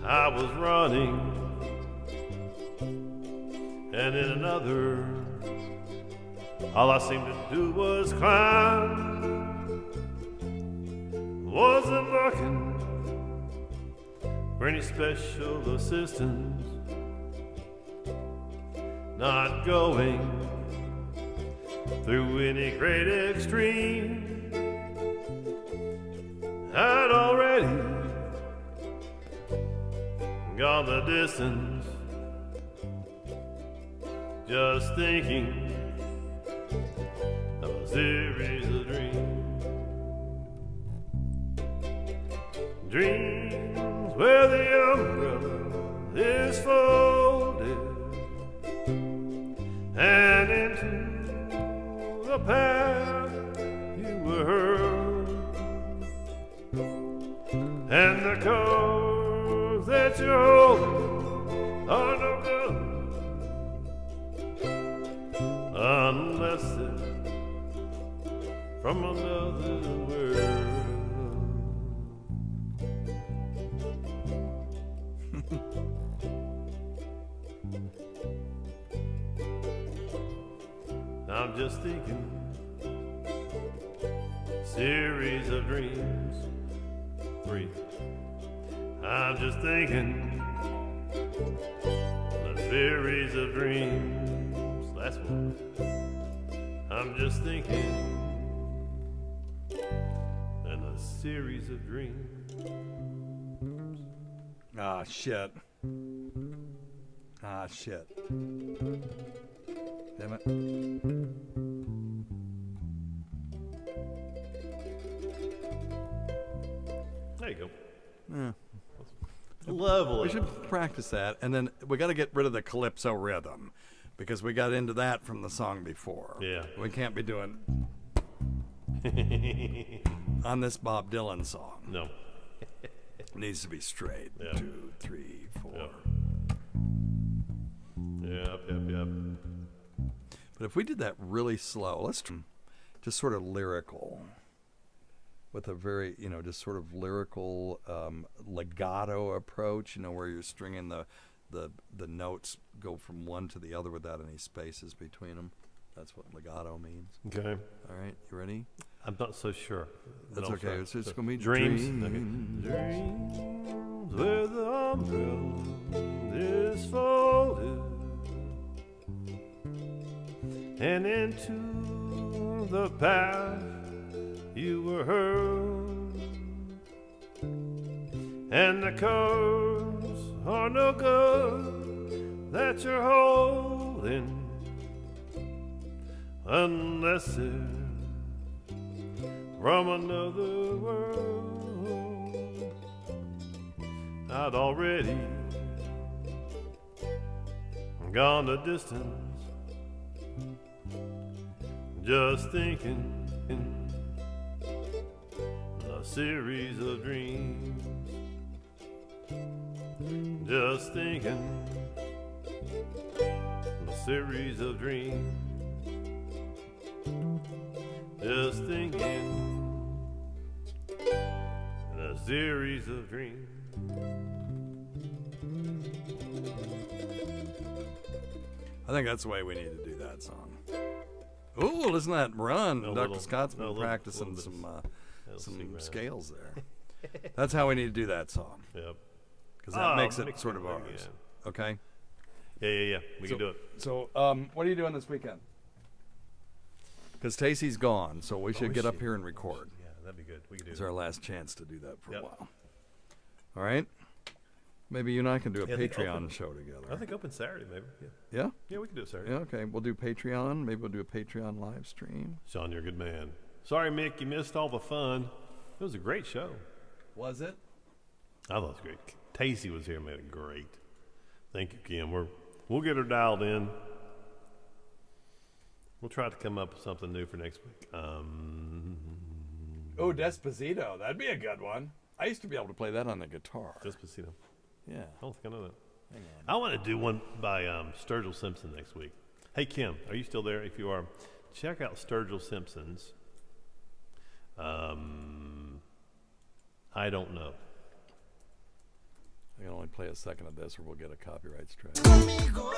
I was running. And in another, all I seemed to do was climb. Wasn't looking for any special assistance, not going through any great extreme. I'd already gone the distance, just thinking of a series of dreams. Dreams where the umbrella is folded and into the path you were hurled, and the cause that you're holding are no good unless they're from another world. I'm just thinking, series of dreams. 3. I'm just thinking, a series of dreams. Last one. I'm just thinking, and a series of dreams. Ah, shit. Ah, shit. Damn it. There you go. Yeah. Level We it. should practice that, and then we got to get rid of the calypso rhythm because we got into that from the song before. Yeah. We can't be doing on this Bob Dylan song. No. It needs to be straight. Yeah. 2, 3, 4. Yep. Yep. But if we did that really slow, let's just sort of lyrical, with a very, just sort of lyrical legato approach, where you're stringing the notes go from one to the other without any spaces between them. That's what legato means. Okay. All right, you ready? I'm not so sure. That's I'll okay. try. It's just going to be dreams. dreams. Okay. Dreams where the umbrella is folded and into the path you were hurled, and the curves are no good that you're holding, unless they're from another world. I'd already gone the distance, just thinking a series of dreams, just thinking a series of dreams, just thinking a series of dreams. I think that's the way we need to do that song. Ooh, listen to that run. Dr. Scott's been practicing some scales there. That's how we need to do that song. Yep. Because that makes it sort of ours. Okay? Yeah. We can do it. So, what are you doing this weekend? Because Tacey's gone, so we should get up here and record. Yeah, that'd be good. We can do it. It's our last chance to do that for a while. All right? Maybe you and I can do a Patreon show together. I think open Saturday, maybe. Yeah? Yeah, we can do it Saturday. Yeah, okay. We'll do Patreon. Maybe we'll do a Patreon live stream. Sean, you're a good man. Sorry, Mick, you missed all the fun. It was a great show. Was it? I thought it was great. Tacey was here, made it great. Thank you, Kim. We'll get her dialed in. We'll try to come up with something new for next week. Oh, Despacito. That'd be a good one. I used to be able to play that on the guitar. Despacito. Yeah. I don't think I know that. Hang on. I want to do one by Sturgill Simpson next week. Hey, Kim, are you still there? If you are, check out Sturgill Simpson's. I don't know. I can only play a second of this or we'll get a copyright strike. There you go.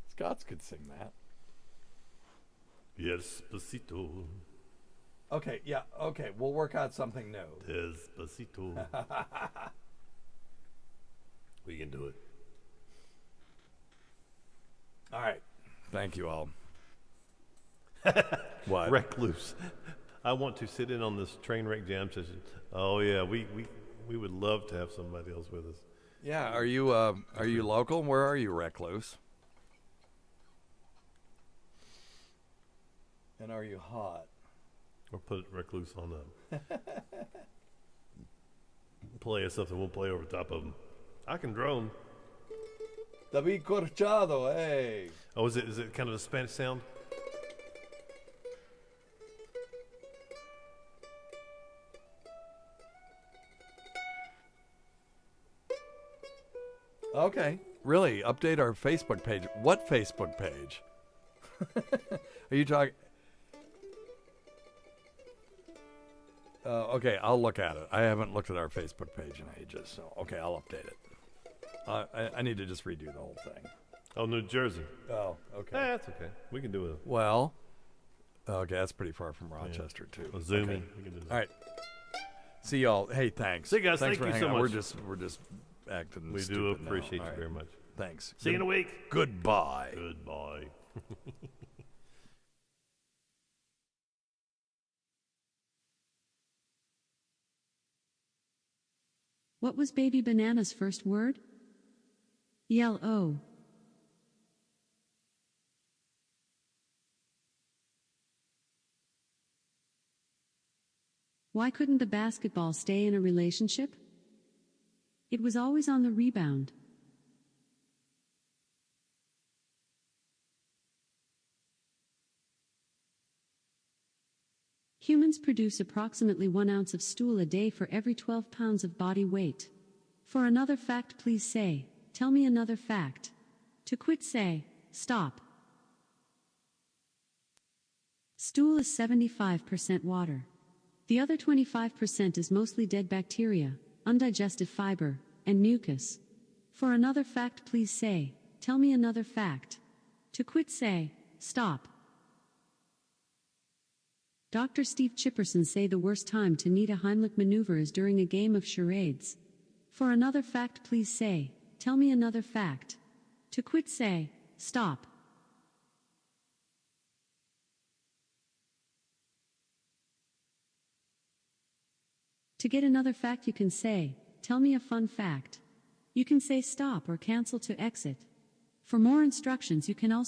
Scots could sing that. Despacito. Okay, yeah, okay. We'll work out something new. Despacito. We can do it. All right. Thank you all. What? Recluse. I want to sit in on this train wreck jam session. Oh yeah, we would love to have somebody else with us. Yeah, are you local? Where are you, Recluse? And are you hot? Or put Recluse on play us something. We'll play over top of them. I can drone. David Corchado, hey. Oh, is it kind of a Spanish sound? Okay. Really, update our Facebook page. What Facebook page? Are you talking? Okay, I'll look at it. I haven't looked at our Facebook page in ages, so okay, I'll update it. I need to just redo the whole thing. Oh, New Jersey. Oh, okay. That's okay. We can do it. Well, okay, that's pretty far from Rochester too. Well, zoom okay. in. We can do that. All right. See y'all. Hey, thanks. See you guys. Thanks Thank for you so hanging out. much. We're just acting. We do appreciate you very much. Thanks. See you in a week. Goodbye. Goodbye. What was Baby Banana's first word? Yell-o. Why couldn't the basketball stay in a relationship? It was always on the rebound. Humans produce approximately 1 ounce of stool a day for every 12 pounds of body weight. For another fact, please say, tell me another fact. To quit, say, stop. Stool is 75% water. The other 25% is mostly dead bacteria, undigested fiber, and mucus. For another fact, please say, tell me another fact. To quit, say, stop. Dr. Steve Chipperson say the worst time to need a Heimlich maneuver is during a game of charades. For another fact, please say, tell me another fact. To quit, say, stop. To get another fact, you can say, tell me a fun fact. You can say stop or cancel to exit. For more instructions, you can also